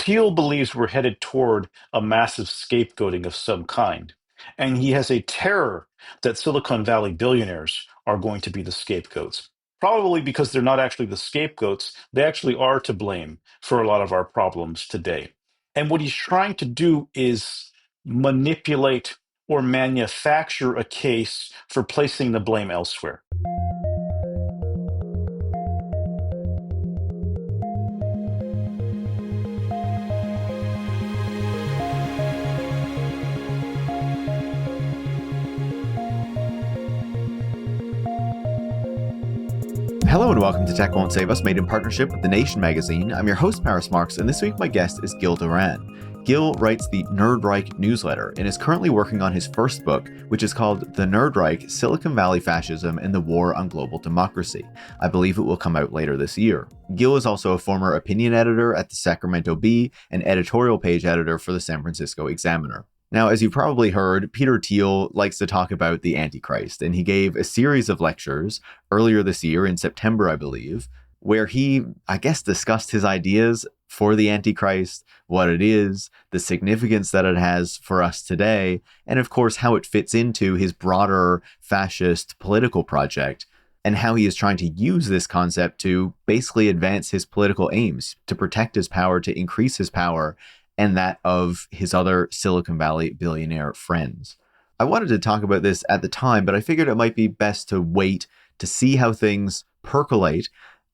Thiel believes we're headed toward a massive scapegoating of some kind. And he has a terror that Silicon Valley billionaires are going to be the scapegoats. Probably because they're not actually the scapegoats, they actually are to blame for a lot of our problems today. And what he's trying to do is manipulate or manufacture a case for placing the blame elsewhere. Hello and welcome to Tech Won't Save Us, made in partnership with The Nation magazine. I'm your host, Marx, and this week my guest is Gil Duran. Gil writes the Nerdreich newsletter and is currently working on his first book, which is called The Nerdreich: Silicon Valley Fascism and the War on Global Democracy. I believe it will come out later this year. Gil is also a former opinion editor at the Sacramento Bee and editorial page editor for the San Francisco Examiner. Now, as you've probably heard, Peter Thiel likes to talk about the Antichrist, and he gave a series of lectures earlier this year in September, I believe, where he, discussed his ideas for the Antichrist, what it is, the significance that it has for us today, and of course, how it fits into his broader fascist political project, and how he is trying to use this concept to basically advance his political aims, to protect his power, to increase his power, and that of his other Silicon Valley billionaire friends. I wanted to talk about this at the time, but I figured it might be best to wait to see how things percolate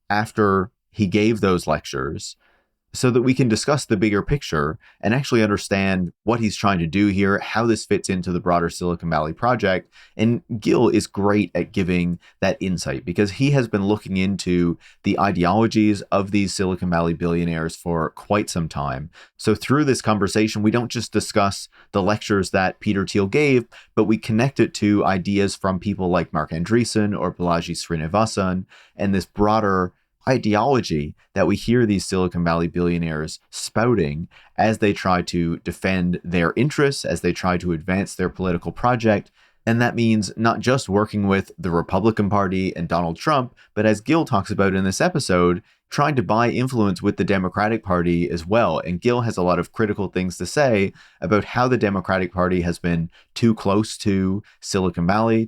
after he gave those lectures, so that we can discuss the bigger picture and actually understand what he's trying to do here, how this fits into the broader Silicon Valley project. And Gil is great at giving that insight because he has been looking into the ideologies of these Silicon Valley billionaires for quite some time. So through this conversation, we don't just discuss the lectures that Peter Thiel gave, but we connect it to ideas from people like Marc Andreessen or Balaji Srinivasan and this broader ideology that we hear these Silicon Valley billionaires spouting as they try to defend their interests, as they try to advance their political project. And that means not just working with the Republican Party and Donald Trump, but as Gil talks about in this episode, trying to buy influence with the Democratic Party as well. And Gil has a lot of critical things to say about how the Democratic Party has been too close to Silicon Valley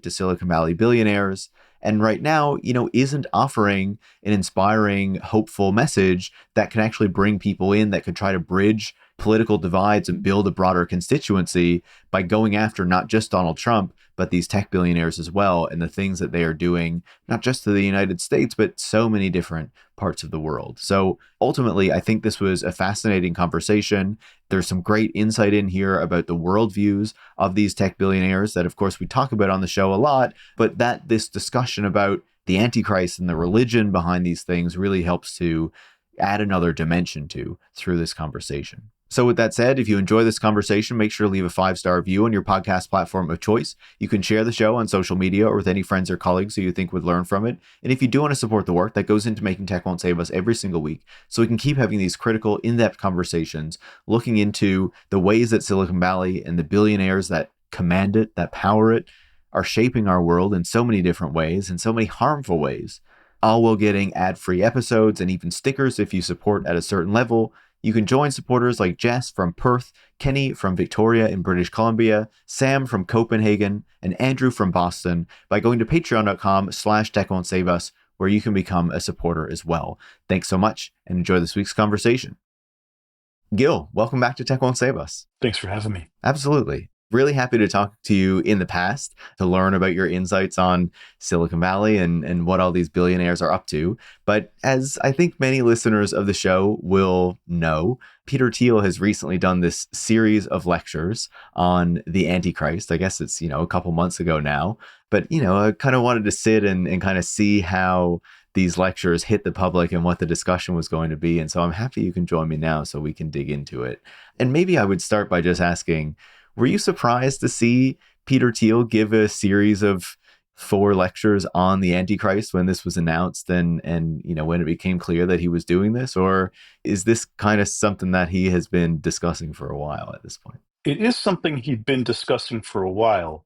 billionaires, and right now, isn't offering an inspiring, hopeful message that can actually bring people in, that could try to bridge political divides and build a broader constituency by going after not just Donald Trump, but these tech billionaires as well, and the things that they are doing, not just to the United States, but so many different parts of the world. So ultimately, I think this was a fascinating conversation. There's some great insight in here about the worldviews of these tech billionaires that, of course, we talk about on the show a lot, but that this discussion about the Antichrist and the religion behind these things really helps to add another dimension to through this conversation. So with that said, if you enjoy this conversation, make sure to leave a 5-star review on your podcast platform of choice. You can share the show on social media or with any friends or colleagues who you think would learn from it. And if you do want to support the work that goes into making Tech Won't Save Us every single week, so we can keep having these critical, in-depth conversations, looking into the ways that Silicon Valley and the billionaires that command it, that power it, are shaping our world in so many different ways, in so many harmful ways, all while getting ad-free episodes and even stickers if you support at a certain level. You can join supporters like Jess from Perth, Kenny from Victoria in British Columbia, Sam from Copenhagen, and Andrew from Boston by going to patreon.com/techwon'tsaveus, where you can become a supporter as well. Thanks so much and enjoy this week's conversation. Gil, welcome back to Tech Won't Save Us. Thanks for having me. Absolutely. Really happy to talk to you in the past, to learn about your insights on Silicon Valley and what all these billionaires are up to. But as I think many listeners of the show will know, Peter Thiel has recently done this series of lectures on the Antichrist. I guess it's, a couple months ago now. But, I kind of wanted to sit and kind of see how these lectures hit the public and what the discussion was going to be. And so I'm happy you can join me now so we can dig into it. And maybe I would start by just asking, were you surprised to see Peter Thiel give a series of 4 lectures on the Antichrist when this was announced and when it became clear that he was doing this? Or is this kind of something that he has been discussing for a while at this point? It is something he'd been discussing for a while.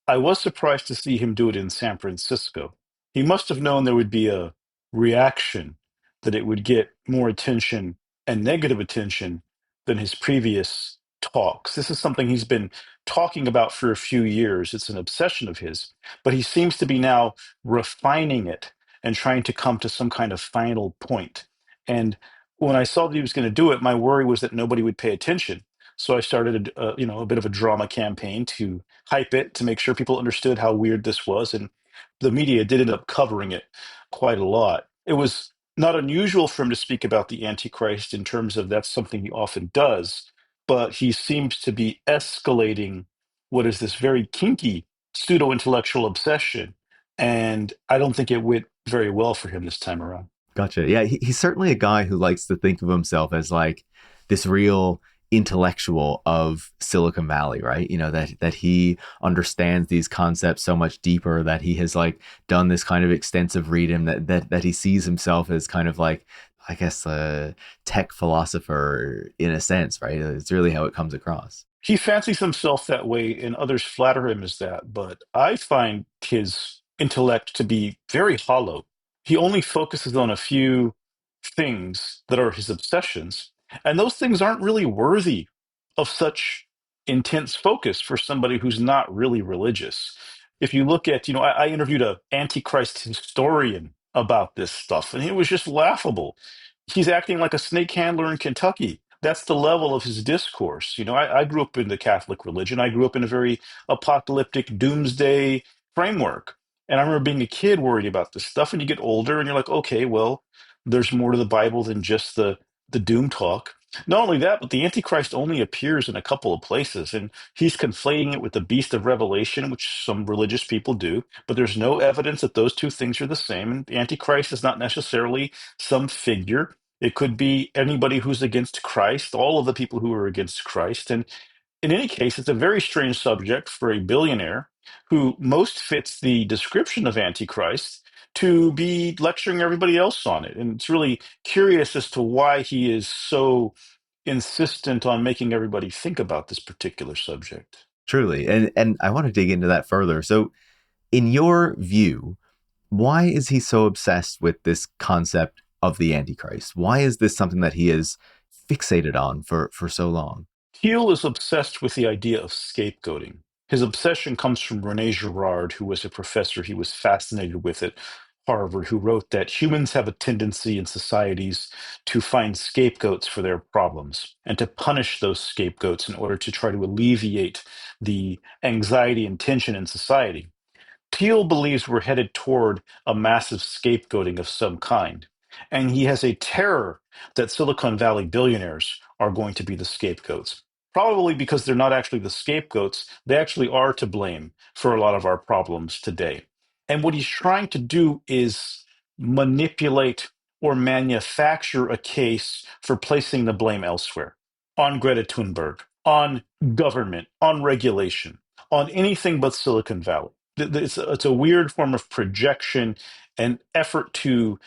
I was surprised to see him do it in San Francisco. He must have known there would be a reaction, that it would get more attention and negative attention than his previous talks. This is something he's been talking about for a few years. It's an obsession of his, but he seems to be now refining it and trying to come to some kind of final point. And when I saw that he was going to do it, my worry was that nobody would pay attention. So I started, a bit of a drama campaign to hype it, to make sure people understood how weird this was. And the media did end up covering it quite a lot. It was not unusual for him to speak about the Antichrist in terms of that's something he often does, but he seems to be escalating what is this very kinky pseudo intellectual obsession. And I don't think it went very well for him this time around. Gotcha. Yeah, he's certainly a guy who likes to think of himself as like this real intellectual of Silicon Valley, right? You know, that he understands these concepts so much deeper, that he has like done this kind of extensive reading, that he sees himself as kind of like, I guess, a tech philosopher in a sense, right? It's really how it comes across. He fancies himself that way, and others flatter him as that, but I find his intellect to be very hollow. He only focuses on a few things that are his obsessions, and those things aren't really worthy of such intense focus for somebody who's not really religious. If you look at, I interviewed a antichrist historian about this stuff, and it was just laughable. He's acting like a snake handler in Kentucky. That's the level of his discourse. I grew up in the Catholic religion. I grew up in a very apocalyptic doomsday framework. And I remember being a kid worried about this stuff. And you get older and you're like, okay, well, there's more to the Bible than just the doom talk. Not only that, but the Antichrist only appears in a couple of places, and he's conflating it with the beast of Revelation, which some religious people do. But there's no evidence that those two things are the same. And the Antichrist is not necessarily some figure. It could be anybody who's against Christ, all of the people who are against Christ. And in any case, it's a very strange subject for a billionaire who most fits the description of Antichrist to be lecturing everybody else on it. And it's really curious as to why he is so insistent on making everybody think about this particular subject. Truly. And I want to dig into that further. So in your view, why is he so obsessed with this concept of the Antichrist? Why is this something that he is fixated on for so long? Thiel is obsessed with the idea of scapegoating. His obsession comes from Rene Girard, who was a professor he was fascinated with at Harvard, who wrote that humans have a tendency in societies to find scapegoats for their problems and to punish those scapegoats in order to try to alleviate the anxiety and tension in society. Thiel believes we're headed toward a massive scapegoating of some kind. And he has a terror that Silicon Valley billionaires are going to be the scapegoats. Probably because they're not actually the scapegoats, they actually are to blame for a lot of our problems today. And what he's trying to do is manipulate or manufacture a case for placing the blame elsewhere, on Greta Thunberg, on government, on regulation, on anything but Silicon Valley. It's a weird form of projection and effort to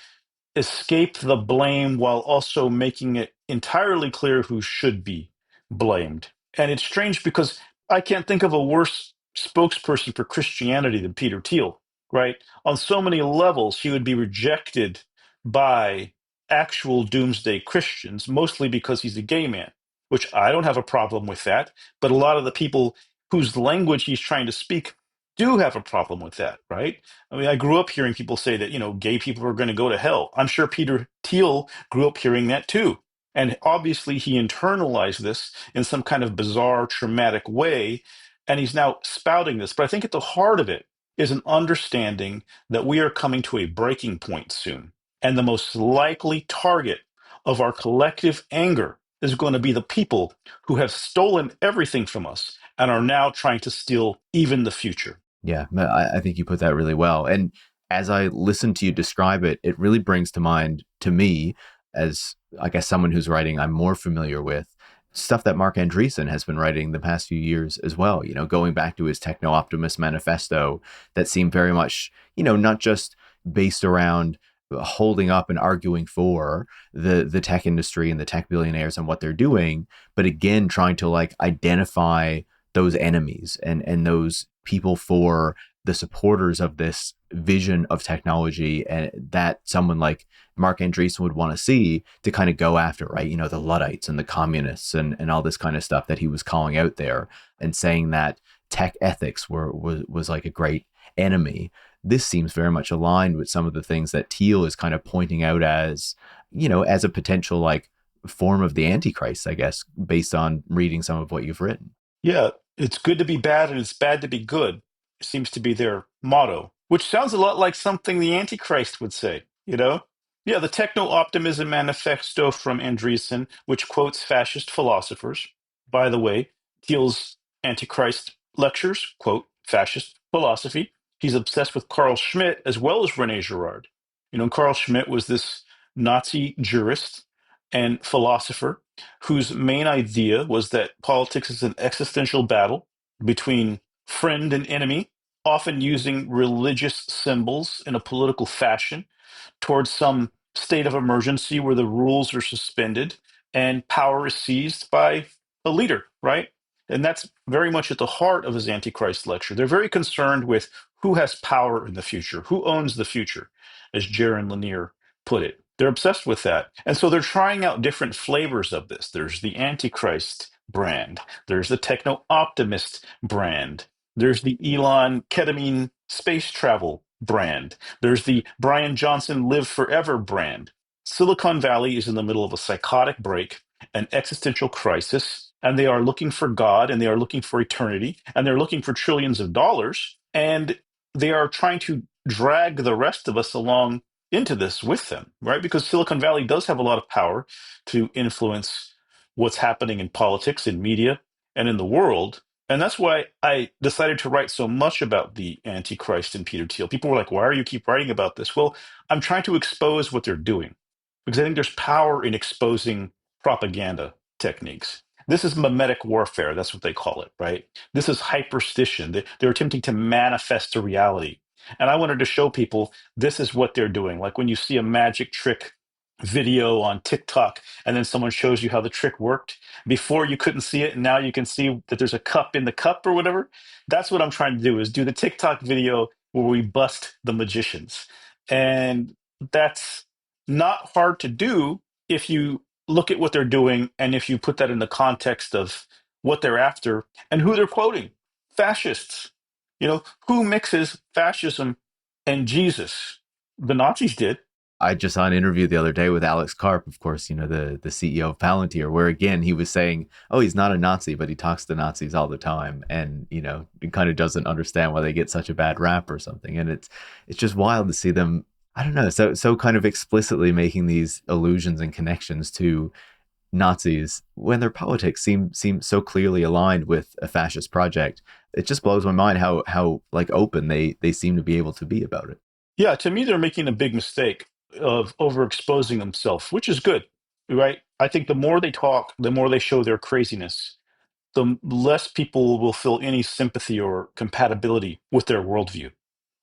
escape the blame while also making it entirely clear who should be blamed. And it's strange because I can't think of a worse spokesperson for Christianity than Peter Thiel, right? On so many levels, he would be rejected by actual doomsday Christians, mostly because he's a gay man, which I don't have a problem with that. But a lot of the people whose language he's trying to speak do have a problem with that, right? I mean, I grew up hearing people say that, gay people are going to go to hell. I'm sure Peter Thiel grew up hearing that too. And obviously, he internalized this in some kind of bizarre, traumatic way. And he's now spouting this. But I think at the heart of it is an understanding that we are coming to a breaking point soon. And the most likely target of our collective anger is going to be the people who have stolen everything from us and are now trying to steal even the future. Yeah, I think you put that really well. And as I listen to you describe it, it really brings to mind to me, as I guess someone whose writing I'm more familiar with, stuff that Mark Andreessen has been writing the past few years as well. You know, going back to his Techno Optimist manifesto that seemed very much, not just based around holding up and arguing for the tech industry and the tech billionaires and what they're doing, but again trying to like identify those enemies and those people for the supporters of this vision of technology and that someone like Mark Andreessen would want to see to kind of go after, right? You know, the Luddites and the communists and all this kind of stuff that he was calling out there and saying that tech ethics was like a great enemy. This seems very much aligned with some of the things that Thiel is kind of pointing out as, you know, as a potential like form of the Antichrist, I guess, based on reading some of what you've written. Yeah, it's good to be bad and it's bad to be good, seems to be their motto, which sounds a lot like something the Antichrist would say, you know? Yeah, the Techno Optimism Manifesto from Andreessen, which quotes fascist philosophers. By the way, Thiel's Antichrist lectures quote fascist philosophy. He's obsessed with Carl Schmitt as well as Rene Girard. You know, Carl Schmitt was this Nazi jurist and philosopher whose main idea was that politics is an existential battle between friend and enemy, often using religious symbols in a political fashion towards some state of emergency where the rules are suspended and power is seized by a leader, right? And that's very much at the heart of his Antichrist lecture. They're very concerned with who has power in the future, who owns the future, as Jaron Lanier put it. They're obsessed with that. And so they're trying out different flavors of this. There's the Antichrist brand, there's the techno optimist brand, there's the Elon ketamine space travel brand, there's the Brian Johnson Live Forever brand. Silicon Valley is in the middle of a psychotic break, an existential crisis, and they are looking for God and they are looking for eternity and they're looking for trillions of dollars. And they are trying to drag the rest of us along into this with them, right? Because Silicon Valley does have a lot of power to influence what's happening in politics, in media, and in the world. And that's why I decided to write so much about the Antichrist and Peter Thiel. People were like, why are you keep writing about this? Well, I'm trying to expose what they're doing because I think there's power in exposing propaganda techniques. This is mimetic warfare. That's what they call it, right? This is hyperstition. They're attempting to manifest a reality. And I wanted to show people this is what they're doing. Like when you see a magic trick video on TikTok and then someone shows you how the trick worked. Before you couldn't see it, and now you can see that there's a cup in the cup or whatever. That's what I'm trying to do is do the TikTok video where we bust the magicians. And that's not hard to do if you look at what they're doing and if you put that in the context of what they're after and who they're quoting. Fascists. You know, who mixes fascism and Jesus? The Nazis did. I just saw an interview the other day with Alex Karp, of course, you know, the CEO of Palantir, where again he was saying, oh, he's not a Nazi, but he talks to Nazis all the time. And, you know, he kind of doesn't understand why they get such a bad rap or something. And it's just wild to see them, I don't know, so kind of explicitly making these allusions and connections to Nazis when their politics seem so clearly aligned with a fascist project. It just blows my mind how like open they seem to be able to be about it. Yeah, to me, they're making a big mistake of overexposing themselves, which is good, right? I think the more they talk, the more they show their craziness, the less people will feel any sympathy or compatibility with their worldview.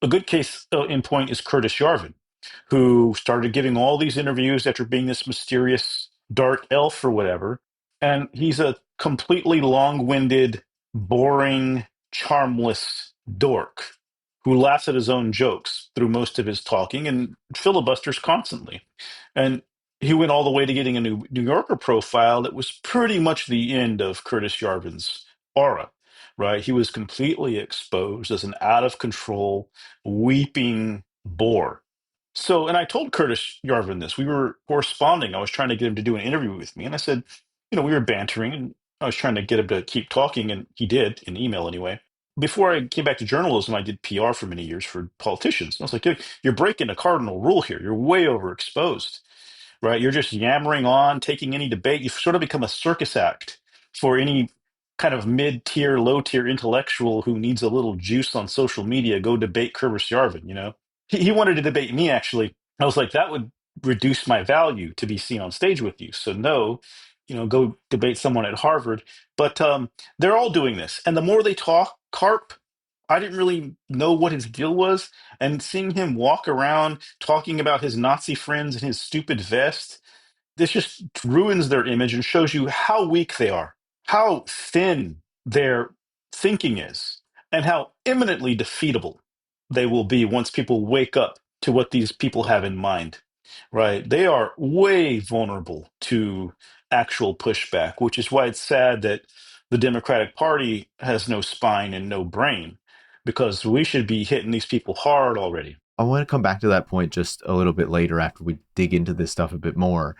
A good case in point is Curtis Yarvin, who started giving all these interviews after being this mysterious dark elf or whatever. And he's a completely long winded, boring, charmless dork who laughs at his own jokes through most of his talking and filibusters constantly. And he went all the way to getting a New Yorker profile that was pretty much the end of Curtis Yarvin's aura, right? He was completely exposed as an out of control, weeping bore. So, and I told Curtis Yarvin this. We were corresponding. I was trying to get him to do an interview with me. And I said, you know, we were bantering and I was trying to get him to keep talking. And he did, in email anyway. Before I came back to journalism, I did PR for many years for politicians. And I was like, you're breaking a cardinal rule here. You're way overexposed, right? You're just yammering on, taking any debate. You've sort of become a circus act for any kind of mid-tier, low-tier intellectual who needs a little juice on social media. Go debate Curtis Yarvin, you know? He wanted to debate me, actually. I was like, that would reduce my value to be seen on stage with you. So no, you know, go debate someone at Harvard. But they're all doing this. And the more they talk, Carp, I didn't really know what his deal was. And seeing him walk around talking about his Nazi friends and his stupid vest, this just ruins their image and shows you how weak they are, how thin their thinking is, and how imminently defeatable they will be once people wake up to what these people have in mind, right? They are way vulnerable to actual pushback, which is why it's sad that the Democratic Party has no spine and no brain, because we should be hitting these people hard already. I want to come back to that point just a little bit later after we dig into this stuff a bit more.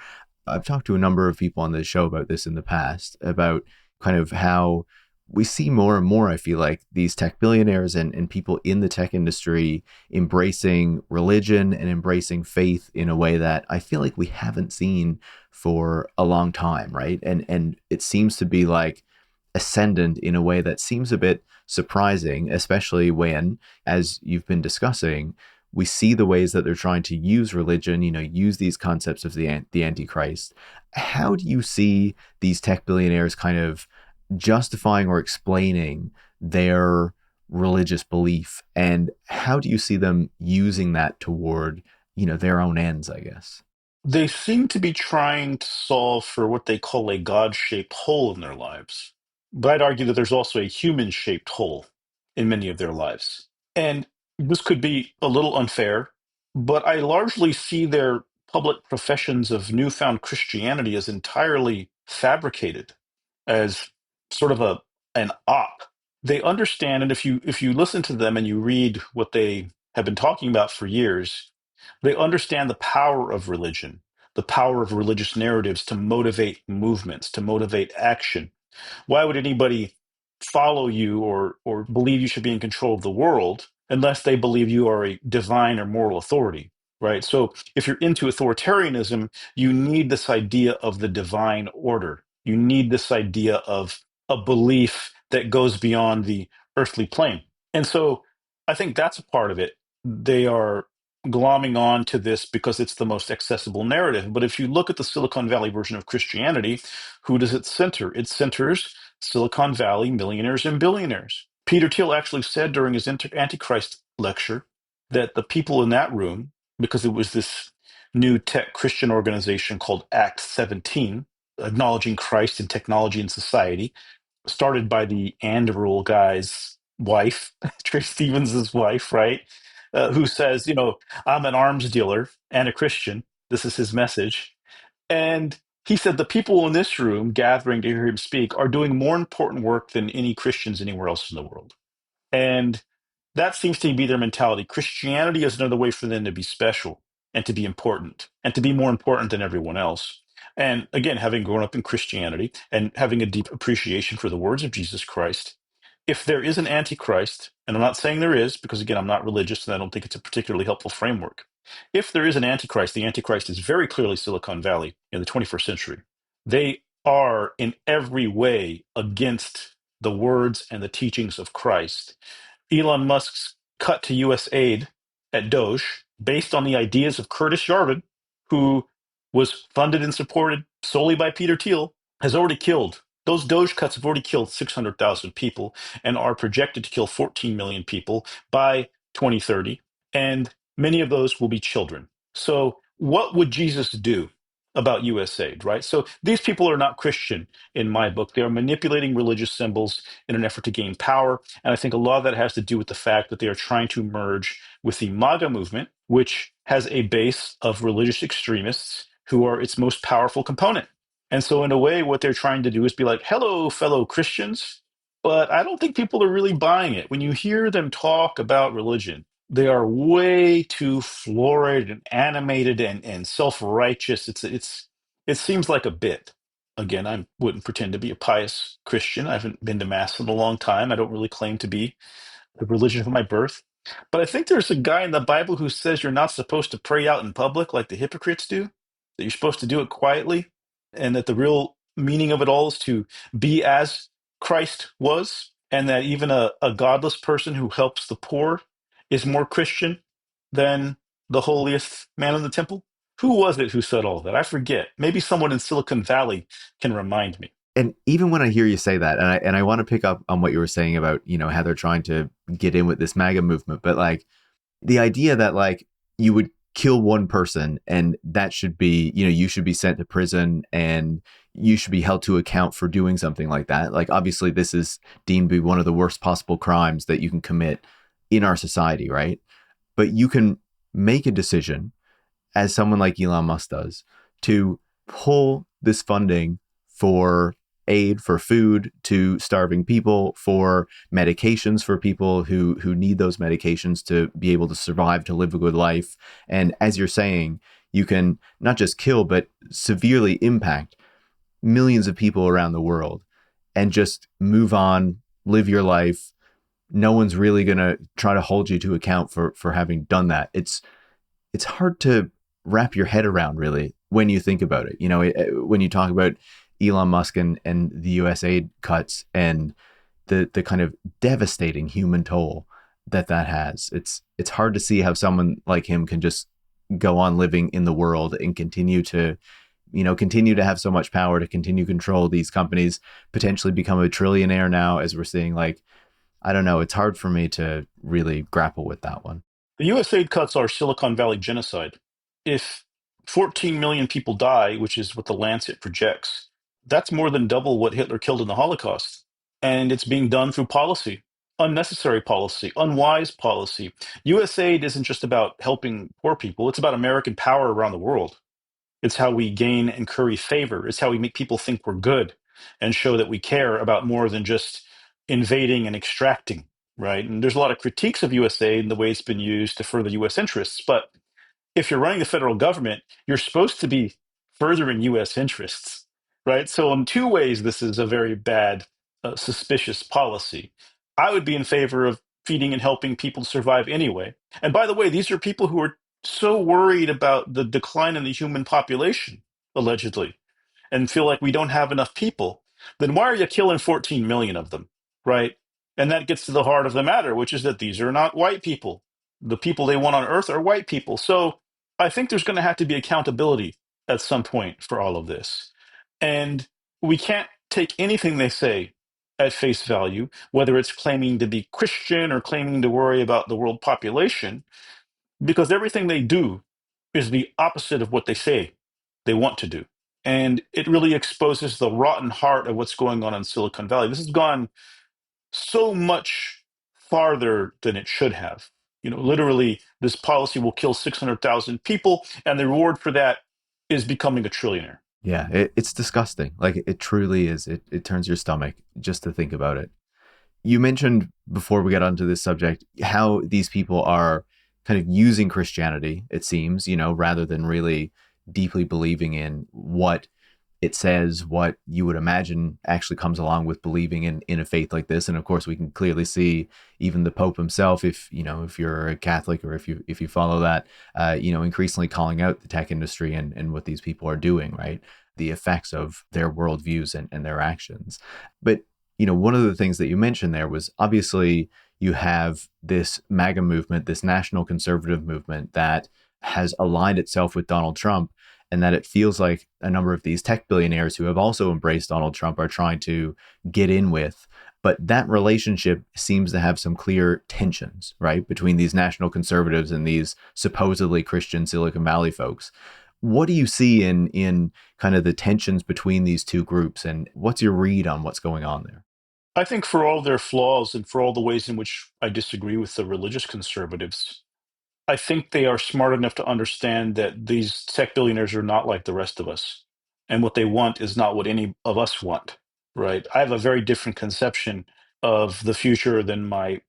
I've talked to a number of people on this show about this in the past, about kind of how we see more and more, I feel like, these tech billionaires and people in the tech industry embracing religion and embracing faith in a way that I feel like we haven't seen for a long time, right? And it seems to be like ascendant in a way that seems a bit surprising, especially when, as you've been discussing, we see the ways that they're trying to use religion, use these concepts of the Antichrist. How do you see these tech billionaires kind of justifying or explaining their religious belief? And how do you see them using that toward, their own ends, I guess? They seem to be trying to solve for what they call a God-shaped hole in their lives. But I'd argue that there's also a human-shaped hole in many of their lives. And this could be a little unfair, but I largely see their public professions of newfound Christianity as entirely fabricated, as sort of an op. They understand, and if you listen to them and you read what they have been talking about for years, they understand the power of religion, the power of religious narratives to motivate movements, to motivate action. Why would anybody follow you or believe you should be in control of the world unless they believe you are a divine or moral authority, right? So if you're into authoritarianism, you need this idea of the divine order. You need this idea of a belief that goes beyond the earthly plane. And so I think that's a part of it. They are glomming on to this because it's the most accessible narrative. But if you look at the Silicon Valley version of Christianity, who does it center? It centers Silicon Valley millionaires and billionaires. Peter Thiel actually said during his Antichrist lecture that the people in that room, because it was this new tech Christian organization called Act 17, acknowledging Christ in technology and society, started by the Anduril guy's wife, Trey Stevens' wife, right? Who says, I'm an arms dealer and a Christian. This is his message. And he said the people in this room gathering to hear him speak are doing more important work than any Christians anywhere else in the world. And that seems to be their mentality. Christianity is another way for them to be special and to be important and to be more important than everyone else. And again, having grown up in Christianity and having a deep appreciation for the words of Jesus Christ, if there is an antichrist, and I'm not saying there is, because again, I'm not religious and I don't think it's a particularly helpful framework. If there is an antichrist, the antichrist is very clearly Silicon Valley in the 21st century. They are in every way against the words and the teachings of Christ. Elon Musk's cut to U.S. aid at Doge, based on the ideas of Curtis Yarvin, who was funded and supported solely by Peter Thiel, has already killed. Those Doge cuts have already killed 600,000 people and are projected to kill 14 million people by 2030. And many of those will be children. So, what would Jesus do about U.S. aid, right? So, these people are not Christian in my book. They are manipulating religious symbols in an effort to gain power. And I think a lot of that has to do with the fact that they are trying to merge with the MAGA movement, which has a base of religious extremists who are its most powerful component. And so, in a way, what they're trying to do is be like, hello, fellow Christians. But I don't think people are really buying it. When you hear them talk about religion, they are way too florid and animated and self-righteous. It seems like a bit. Again, I wouldn't pretend to be a pious Christian. I haven't been to mass in a long time. I don't really claim to be the religion of my birth. But I think there's a guy in the Bible who says you're not supposed to pray out in public like the hypocrites do, that you're supposed to do it quietly, and that the real meaning of it all is to be as Christ was, and that even a godless person who helps the poor is more Christian than the holiest man in the temple. Who was it who said all that? I forget. Maybe someone in Silicon Valley can remind me. And even when I hear you say that, and I want to pick up on what you were saying about, how they're trying to get in with this MAGA movement, but like the idea that like you would kill one person and that should be, you should be sent to prison and you should be held to account for doing something like that. Like obviously this is deemed to be one of the worst possible crimes that you can commit in our society, right? But you can make a decision, as someone like Elon Musk does, to pull this funding for aid, for food to starving people, for medications for people who need those medications to be able to survive, to live a good life. And as you're saying, you can not just kill but severely impact millions of people around the world and just move on, live your life. No one's really going to try to hold you to account for having done that. It's hard to wrap your head around, really, when you think about it. When you talk about Elon Musk and the US aid cuts and the kind of devastating human toll that has, it's hard to see how someone like him can just go on living in the world and continue to have so much power, to continue to control these companies, potentially become a trillionaire now, as we're seeing. Like, I don't know, it's hard for me to really grapple with that one. The USAID cuts are Silicon Valley genocide. If 14 million people die, which is what the Lancet projects, that's more than double what Hitler killed in the Holocaust. And it's being done through policy, unnecessary policy, unwise policy. USAID isn't just about helping poor people, it's about American power around the world. It's how we gain and curry favor. It's how we make people think we're good and show that we care about more than just invading and extracting, right? And there's a lot of critiques of USAID and the way it's been used to further US interests. But if you're running the federal government, you're supposed to be furthering US interests, right? So, in two ways, this is a very bad, suspicious policy. I would be in favor of feeding and helping people survive anyway. And by the way, these are people who are so worried about the decline in the human population, allegedly, and feel like we don't have enough people, then why are you killing 14 million of them, right? And that gets to the heart of the matter, which is that these are not white people. The people they want on Earth are white people. So I think there's going to have to be accountability at some point for all of this. And we can't take anything they say at face value, whether it's claiming to be Christian or claiming to worry about the world population, because everything they do is the opposite of what they say they want to do. And it really exposes the rotten heart of what's going on in Silicon Valley. This has gone so much farther than it should have. Literally, this policy will kill 600,000 people, and the reward for that is becoming a trillionaire. Yeah, it's disgusting. Like, it truly is. It turns your stomach just to think about it. You mentioned before we got onto this subject how these people are kind of using Christianity, it seems, rather than really deeply believing in what it says, what you would imagine actually comes along with believing in a faith like this. And of course, we can clearly see even the Pope himself, if you're a Catholic or if you follow that, increasingly calling out the tech industry and what these people are doing, right? The effects of their worldviews and their actions. But one of the things that you mentioned there was, obviously you have this MAGA movement, this national conservative movement that has aligned itself with Donald Trump, and that it feels like a number of these tech billionaires who have also embraced Donald Trump are trying to get in with. But that relationship seems to have some clear tensions, right, between these national conservatives and these supposedly Christian Silicon Valley folks. What do you see in kind of the tensions between these two groups, and what's your read on what's going on there? I think for all their flaws and for all the ways in which I disagree with the religious conservatives, I think they are smart enough to understand that these tech billionaires are not like the rest of us. And what they want is not what any of us want, right? I have a very different conception of the future than my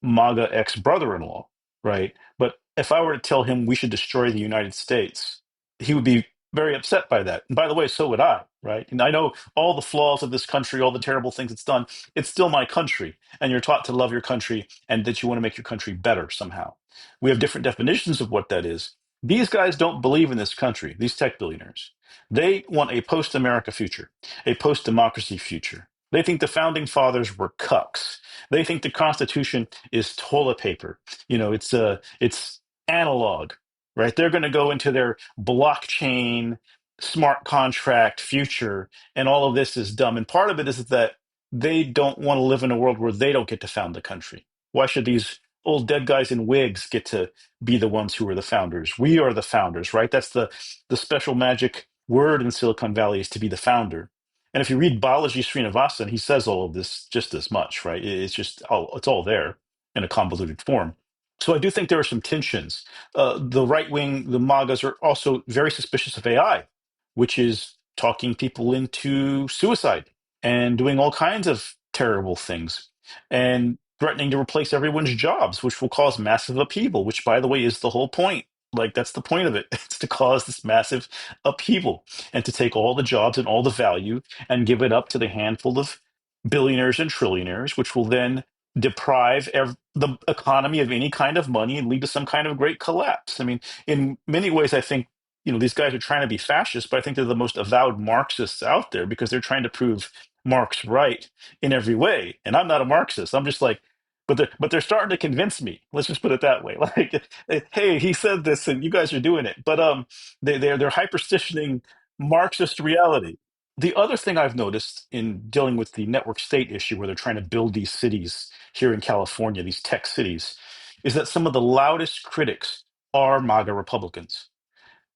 MAGA ex brother in law, right? But if I were to tell him we should destroy the United States, he would be very upset by that. And by the way, so would I, right? And I know all the flaws of this country, all the terrible things it's done. It's still my country. And you're taught to love your country and that you want to make your country better somehow. We have different definitions of what that is. These guys don't believe in this country, these tech billionaires. They want a post America future, a post democracy future. They think the founding fathers were cucks. They think the Constitution is toilet paper. It's analog, right? They're going to go into their blockchain smart contract future, and all of this is dumb. And part of it is that they don't want to live in a world where they don't get to found the country. Why should these old dead guys in wigs get to be the ones who are the founders? We are the founders, right? That's the special magic word in Silicon Valley, is to be the founder. And if you read Balaji Srinivasan, he says all of this just as much, right? It's all there. in a convoluted form. So I do think there are some tensions. The right wing, the MAGAs, are also very suspicious of AI, which is talking people into suicide and doing all kinds of terrible things and threatening to replace everyone's jobs, which will cause massive upheaval, which, by the way, is the whole point. Like, that's the point of it. It's to cause this massive upheaval and to take all the jobs and all the value and give it up to the handful of billionaires and trillionaires, which will then deprive the economy of any kind of money and lead to some kind of great collapse. I mean, in many ways, I think these guys are trying to be fascists, but I think they're the most avowed Marxists out there because they're trying to prove Marx right in every way. And I'm not a Marxist. I'm just like, but they're starting to convince me. Let's just put it that way. Like, hey, he said this, and you guys are doing it. But they're hyperstitioning Marxist reality. The other thing I've noticed in dealing with the network state issue, where they're trying to build these cities here in California, these tech cities, is that some of the loudest critics are MAGA Republicans.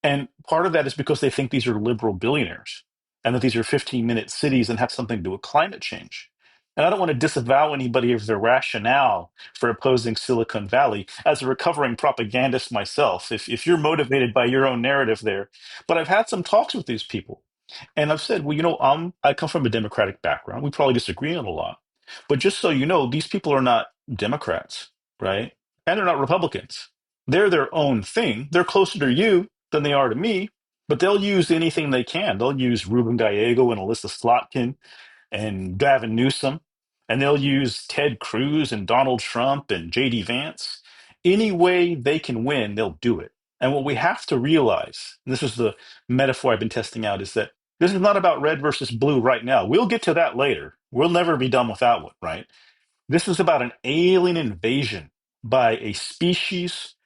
And part of that is because they think these are liberal billionaires and that these are 15-minute cities and have something to do with climate change. And I don't want to disavow anybody of their rationale for opposing Silicon Valley as a recovering propagandist myself, if you're motivated by your own narrative there. But I've had some talks with these people. And I've said, well, I come from a Democratic background. We probably disagree on a lot. But just so you know, these people are not Democrats, right? And they're not Republicans. They're their own thing. They're closer to you than they are to me, but they'll use anything they can. They'll use Ruben Gallego and Alyssa Slotkin and Gavin Newsom, and they'll use Ted Cruz and Donald Trump and JD Vance. Any way they can win, they'll do it. And what we have to realize, and this is the metaphor I've been testing out, is that this is not about red versus blue right now. We'll get to that later. We'll never be done with that one, right? This is about an alien invasion by a species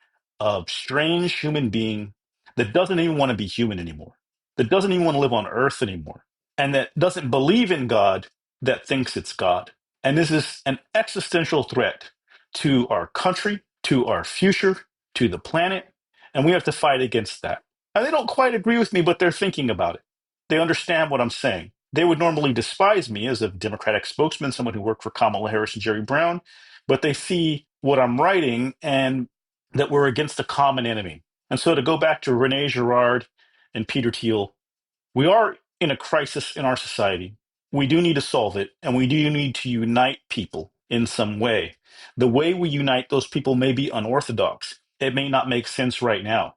of strange human being that doesn't even want to be human anymore, that doesn't even want to live on Earth anymore, and that doesn't believe in God, that thinks it's God. And this is an existential threat to our country, to our future, to the planet, and we have to fight against that. And they don't quite agree with me, but they're thinking about it. They understand what I'm saying. They would normally despise me as a Democratic spokesman, someone who worked for Kamala Harris and Jerry Brown, but they see what I'm writing and that we're against a common enemy. And so to go back to Rene Girard and Peter Thiel, we are in a crisis in our society. We do need to solve it, and we do need to unite people in some way. The way we unite those people may be unorthodox. It may not make sense right now.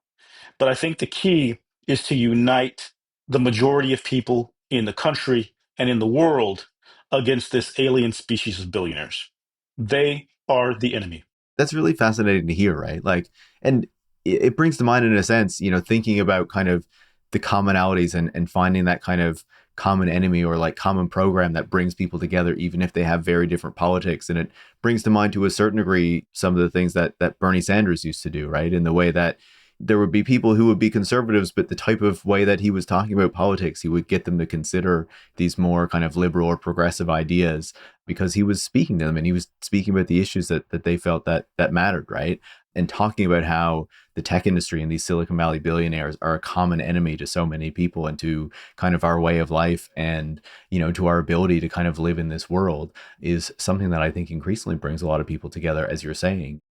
But I think the key is to unite the majority of people in the country and in the world against this alien species of billionaires. They are the enemy. That's really fascinating to hear, right? Like, and it brings to mind, in a sense, thinking about kind of the commonalities and finding that kind of common enemy or like common program that brings people together, even if they have very different politics. And it brings to mind, to a certain degree, some of the things that Bernie Sanders used to do, right? In the way that there would be people who would be conservatives, but the type of way that he was talking about politics, he would get them to consider these more kind of liberal or progressive ideas because he was speaking to them and he was speaking about the issues that they felt that mattered, right? And talking about how the tech industry and these Silicon Valley billionaires are a common enemy to so many people and to kind of our way of life and, to our ability to kind of live in this world is something that I think increasingly brings a lot of people together, as you're saying.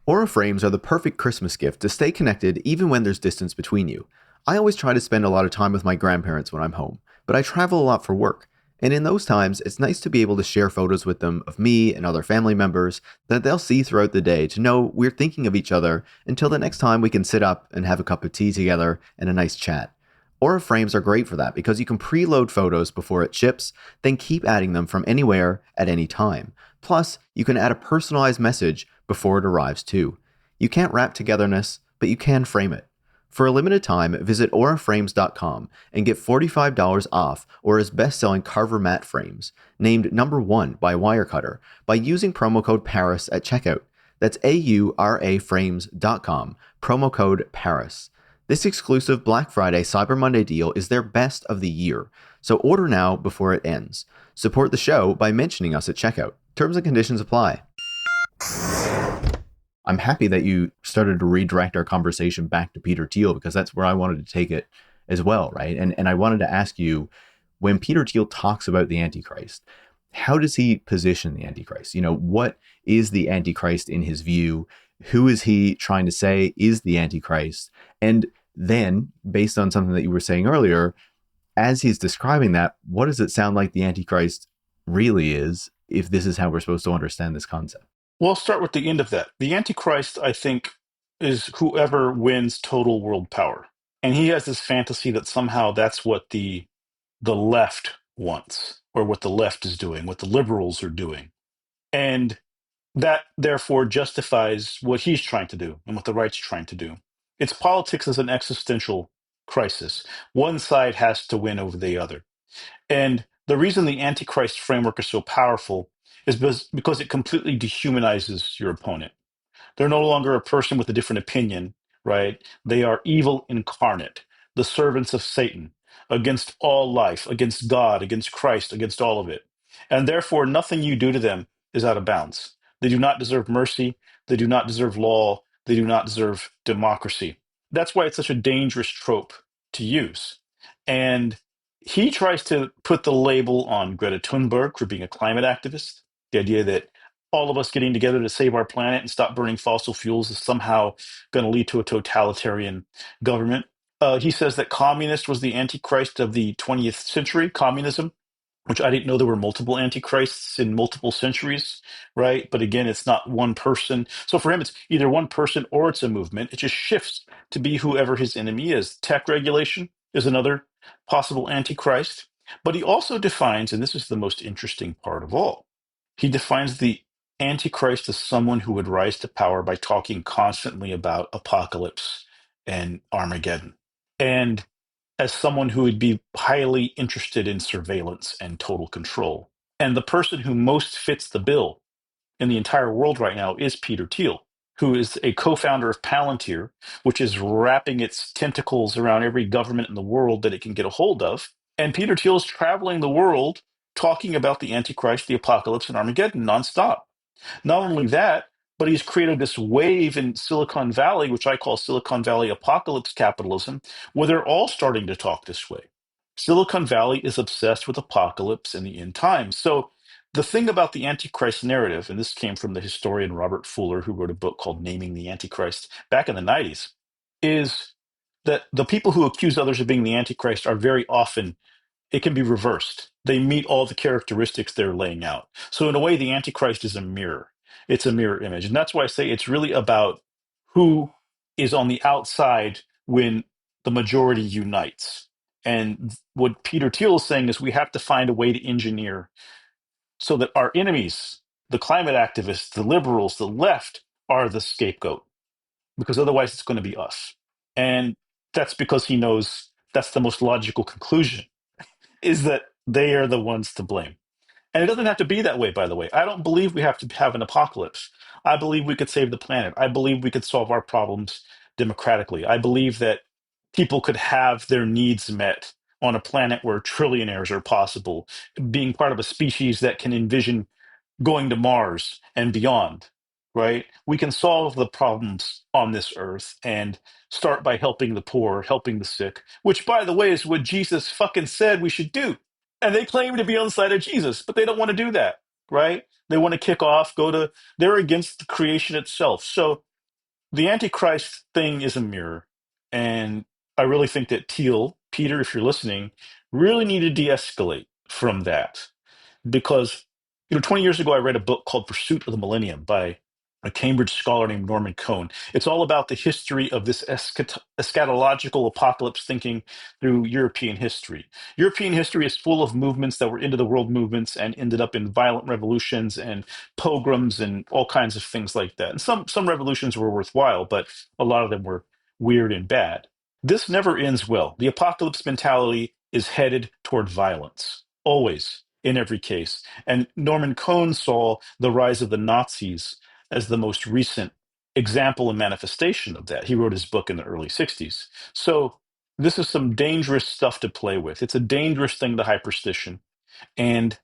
Aura frames are the perfect Christmas gift to stay connected even when there's distance between you. I always try to spend a lot of time with my grandparents when I'm home, but I travel a lot for work. And in those times, it's nice to be able to share photos with them of me and other family members that they'll see throughout the day to know we're thinking of each other until the next time we can sit up and have a cup of tea together and a nice chat. Aura frames are great for that because you can preload photos before it ships, then keep adding them from anywhere at any time. Plus, you can add a personalized message before it arrives too. You can't wrap togetherness, but you can frame it. For a limited time, visit auraframes.com and get $45 off Aura's best-selling Carver matte frames, named #1 by Wirecutter, by using promo code PARIS at checkout. That's auraframes.com, promo code PARIS. This exclusive Black Friday Cyber Monday deal is their best of the year, so order now before it ends. Support the show by mentioning us at checkout. Terms and conditions apply. I'm happy that you started to redirect our conversation back to Peter Thiel because that's where I wanted to take it as well, right? And I wanted to ask you, when Peter Thiel talks about the Antichrist, how does he position the Antichrist? What is the Antichrist in his view? Who is he trying to say is the Antichrist? And then, based on something that you were saying earlier, as he's describing that, what does it sound like the Antichrist really is, if this is how we're supposed to understand this concept? Well, I'll start with the end of that. The Antichrist, I think, is whoever wins total world power. And he has this fantasy that somehow that's what the left wants, or what the left is doing, what the liberals are doing. And that therefore justifies what he's trying to do and what the right's trying to do. It's politics as an existential crisis. One side has to win over the other. And the reason the Antichrist framework is so powerful is because it completely dehumanizes your opponent. They're no longer a person with a different opinion, right? They are evil incarnate, the servants of Satan, against all life, against God, against Christ, against all of it. And therefore, nothing you do to them is out of bounds. They do not deserve mercy. They do not deserve law. They do not deserve democracy. That's why it's such a dangerous trope to use. And he tries to put the label on Greta Thunberg for being a climate activist, the idea that all of us getting together to save our planet and stop burning fossil fuels is somehow going to lead to a totalitarian government. He says that communist was the antichrist of the 20th century, communism, which I didn't know there were multiple antichrists in multiple centuries, right? But again, it's not one person. So for him, it's either one person or it's a movement. It just shifts to be whoever his enemy is. Tech regulation is another possible antichrist. But he also defines, and this is the most interesting part of all, he defines the antichrist as someone who would rise to power by talking constantly about apocalypse and Armageddon. And as someone who would be highly interested in surveillance and total control. And the person who most fits the bill in the entire world right now is Peter Thiel, who is a co-founder of Palantir, which is wrapping its tentacles around every government in the world that it can get a hold of. And Peter Thiel is traveling the world talking about the Antichrist, the apocalypse, and Armageddon nonstop. Not only that, but he's created this wave in Silicon Valley, which I call Silicon Valley apocalypse capitalism, where they're all starting to talk this way. Silicon Valley is obsessed with apocalypse and the end times. So the thing about the Antichrist narrative, and this came from the historian Robert Fuller, who wrote a book called Naming the Antichrist back in the 90s, is that the people who accuse others of being the Antichrist are very often, it can be reversed. They meet all the characteristics they're laying out. So in a way, the Antichrist is a mirror. It's a mirror image. And that's why I say it's really about who is on the outside when the majority unites. And what Peter Thiel is saying is we have to find a way to engineer so that our enemies, the climate activists, the liberals, the left, are the scapegoat, because otherwise it's going to be us. And that's because he knows that's the most logical conclusion, is that they are the ones to blame. And it doesn't have to be that way, by the way. I don't believe we have to have an apocalypse. I believe we could save the planet. I believe we could solve our problems democratically. I believe that people could have their needs met on a planet where trillionaires are possible, being part of a species that can envision going to Mars and beyond, right? We can solve the problems on this earth and start by helping the poor, helping the sick, which, by the way, is what Jesus fucking said we should do. And they claim to be on the side of Jesus, but they don't want to do that, right? They want to kick off, they're against the creation itself. So the Antichrist thing is a mirror. And I really think that Peter, if you're listening, really need to de escalate from that, because 20 years ago I read a book called Pursuit of the Millennium by a Cambridge scholar named Norman Cohn. It's all about the history of this eschatological apocalypse thinking through European history. European history is full of movements that were into the world movements and ended up in violent revolutions and pogroms and all kinds of things like that. And some revolutions were worthwhile, but a lot of them were weird and bad. This never ends well. The apocalypse mentality is headed toward violence, always, in every case. And Norman Cohn saw the rise of the Nazis as the most recent example and manifestation of that. He wrote his book in the early 60s. So this is some dangerous stuff to play with. It's a dangerous thing to hyperstition. And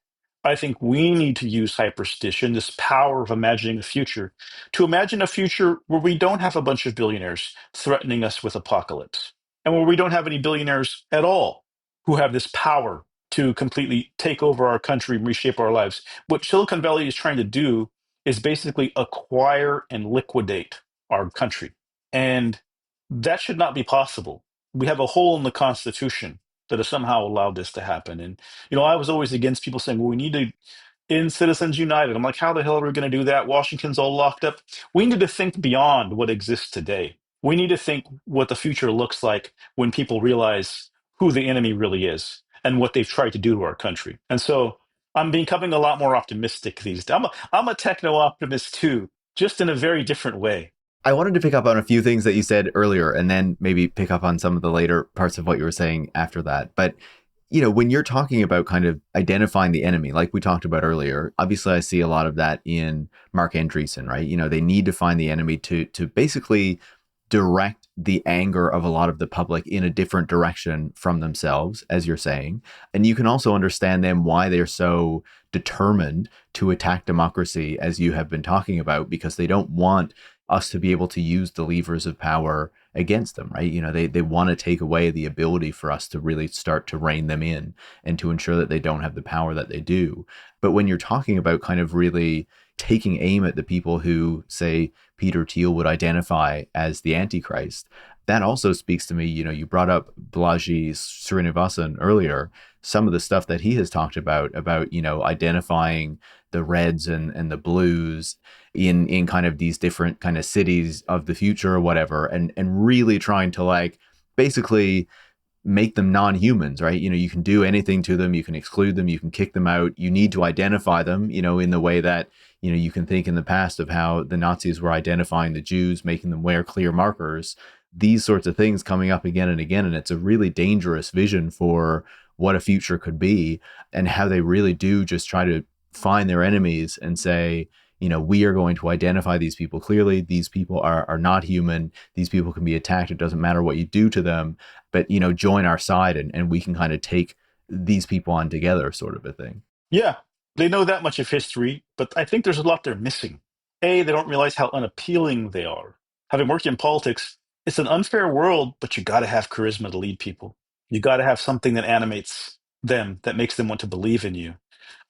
I think we need to use hyperstition, this power of imagining a future, to imagine a future where we don't have a bunch of billionaires threatening us with apocalypse, and where we don't have any billionaires at all who have this power to completely take over our country and reshape our lives. What Silicon Valley is trying to do is basically acquire and liquidate our country. And that should not be possible. We have a hole in the Constitution that has somehow allowed this to happen. And, I was always against people saying, well, we need to in Citizens United. I'm like, how the hell are we going to do that? Washington's all locked up. We need to think beyond what exists today. We need to think what the future looks like when people realize who the enemy really is and what they've tried to do to our country. And so I'm becoming a lot more optimistic these days. I'm a techno optimist too, just in a very different way. I wanted to pick up on a few things that you said earlier and then maybe pick up on some of the later parts of what you were saying after that. But, when you're talking about kind of identifying the enemy, like we talked about earlier, obviously I see a lot of that in Mark Andreessen, right? They need to find the enemy to basically direct the anger of a lot of the public in a different direction from themselves, as you're saying. And you can also understand them why they're so determined to attack democracy, as you have been talking about, because they don't want us to be able to use the levers of power against them, right? They want to take away the ability for us to really start to rein them in and to ensure that they don't have the power that they do. But when you're talking about kind of really taking aim at the people who, say, Peter Thiel would identify as the Antichrist, that also speaks to me. You brought up Balaji Srinivasan earlier, some of the stuff that he has talked about, identifying the reds and the blues in kind of these different kind of cities of the future or whatever, and really trying to like basically make them non-humans, right? You can do anything to them, you can exclude them, you can kick them out. You need to identify them, in the way that, you can think in the past of how the Nazis were identifying the Jews, making them wear clear markers, these sorts of things coming up again and again. And it's a really dangerous vision for what a future could be, and how they really do just try to find their enemies and say, we are going to identify these people clearly. These people are not human. These people can be attacked. It doesn't matter what you do to them, but, join our side and we can kind of take these people on together, sort of a thing. Yeah, they know that much of history, but I think there's a lot they're missing. A, they don't realize how unappealing they are. Having worked in politics, it's an unfair world, but you got to have charisma to lead people. You got to have something that animates them, that makes them want to believe in you.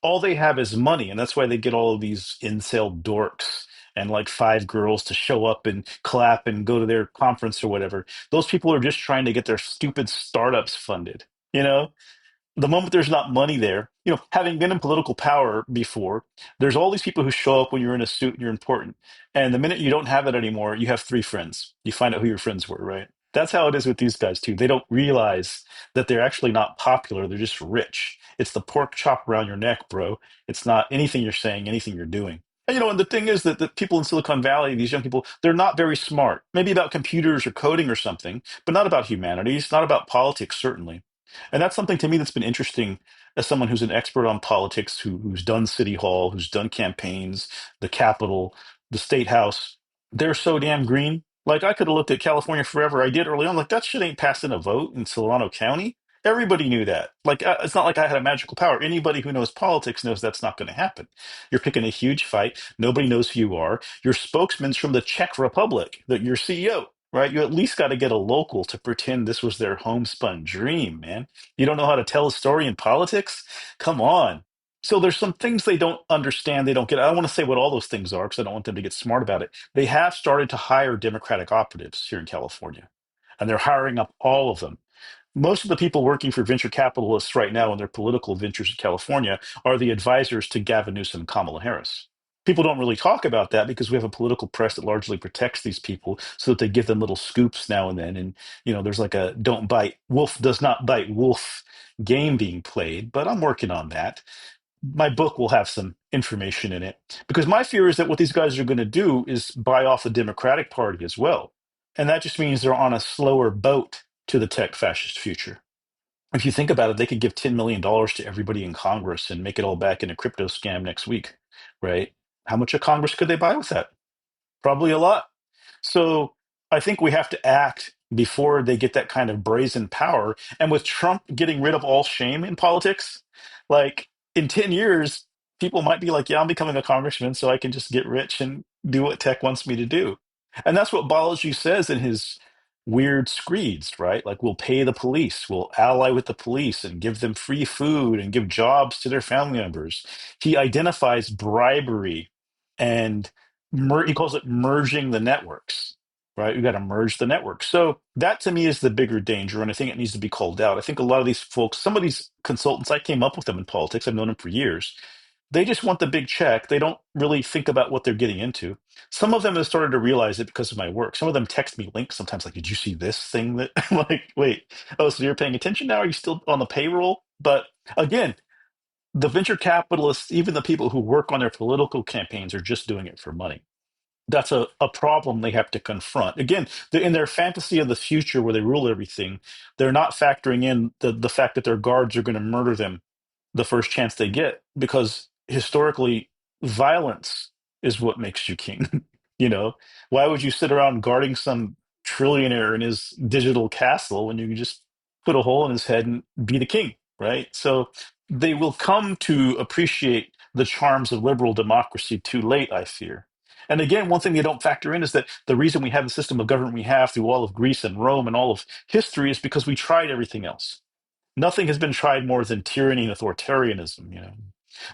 All they have is money, and that's why they get all of these incel dorks and like five girls to show up and clap and go to their conference or whatever. Those people are just trying to get their stupid startups funded. You know, the moment there's not money there, having been in political power before, there's all these people who show up when you're in a suit and you're important. And the minute you don't have it anymore, you have three friends. You find out who your friends were, right? That's how it is with these guys too. They don't realize that they're actually not popular. They're just rich. It's the pork chop around your neck, bro. It's not anything you're saying, anything you're doing. And the thing is that the people in Silicon Valley, these young people, they're not very smart. Maybe about computers or coding or something, but not about humanities, not about politics, certainly. And that's something to me that's been interesting as someone who's an expert on politics, who's done City Hall, who's done campaigns, the Capitol, the State House. They're so damn green. Like I could have looked at California forever. I did early on. Like that shit ain't passing a vote in Solano County. Everybody knew that. Like it's not like I had a magical power. Anybody who knows politics knows that's not going to happen. You're picking a huge fight. Nobody knows who you are. Your spokesman's from the Czech Republic, that your CEO, right? You at least got to get a local to pretend this was their homespun dream, man. You don't know how to tell a story in politics? Come on. So there's some things they don't understand, they don't get. I don't want to say what all those things are because I don't want them to get smart about it. They have started to hire Democratic operatives here in California, and they're hiring up all of them. Most of the people working for venture capitalists right now in their political ventures in California are the advisors to Gavin Newsom and Kamala Harris. People don't really talk about that because we have a political press that largely protects these people so that they give them little scoops now and then. And, there's like a don't bite, wolf does not bite wolf game being played, but I'm working on that. My book will have some information in it because my fear is that what these guys are going to do is buy off the Democratic Party as well. And that just means they're on a slower boat to the tech fascist future. If you think about it, they could give $10 million to everybody in Congress and make it all back in a crypto scam next week, right? How much of Congress could they buy with that? Probably a lot. So I think we have to act before they get that kind of brazen power. And with Trump getting rid of all shame in politics, like in 10 years, people might be like, yeah, I'm becoming a congressman so I can just get rich and do what tech wants me to do. And that's what Balaji says in his weird screeds, right? Like we'll pay the police, we'll ally with the police and give them free food and give jobs to their family members. He identifies bribery and he calls it merging the networks, right? We got to merge the networks. So that to me is the bigger danger. And I think it needs to be called out. I think a lot of these folks, some of these consultants, I came up with them in politics. I've known them for years. They just want the big check. They don't really think about what they're getting into. Some of them have started to realize it because of my work. Some of them text me links sometimes, like, "Did you see this thing?" That I'm like, "Wait, oh, so you're paying attention now? Are you still on the payroll?" But again, the venture capitalists, even the people who work on their political campaigns, are just doing it for money. That's a problem they have to confront. Again, in their fantasy of the future where they rule everything, they're not factoring in the fact that their guards are going to murder them the first chance they get, because historically, violence is what makes you king. You know, why would you sit around guarding some trillionaire in his digital castle when you can just put a hole in his head and be the king, right? So they will come to appreciate the charms of liberal democracy too late, I fear. And again, one thing they don't factor in is that the reason we have the system of government we have through all of Greece and Rome and all of history is because we tried everything else. Nothing has been tried more than tyranny and authoritarianism.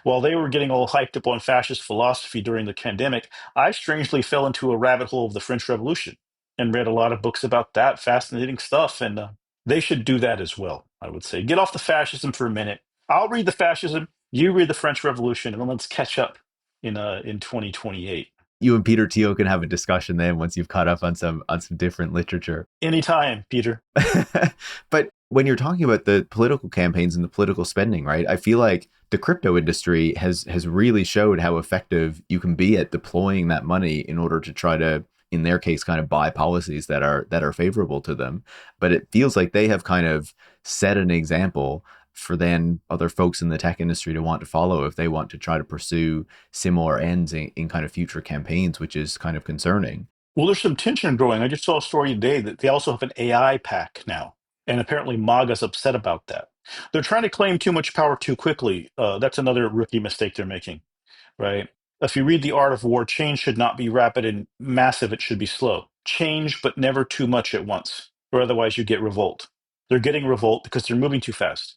While they were getting all hyped up on fascist philosophy during the pandemic, I strangely fell into a rabbit hole of the French Revolution and read a lot of books about that fascinating stuff. And they should do that as well, I would say. Get off the fascism for a minute. I'll read the fascism, you read the French Revolution, and then let's catch up in 2028. You and Peter Thiel can have a discussion then once you've caught up on some different literature. Anytime, Peter. But when you're talking about the political campaigns and the political spending, right? I feel like the crypto industry has really showed how effective you can be at deploying that money in order to try to, in their case, kind of buy policies that are favorable to them. But it feels like they have kind of set an example for then other folks in the tech industry to want to follow if they want to try to pursue similar ends in kind of future campaigns, which is kind of concerning. Well, there's some tension growing. I just saw a story today that they also have an AI pack now, and apparently MAGA's upset about that. They're trying to claim too much power too quickly. That's another rookie mistake they're making, right? If you read The Art of War, change should not be rapid and massive, it should be slow. Change, but never too much at once, or otherwise you get revolt. They're getting revolt because they're moving too fast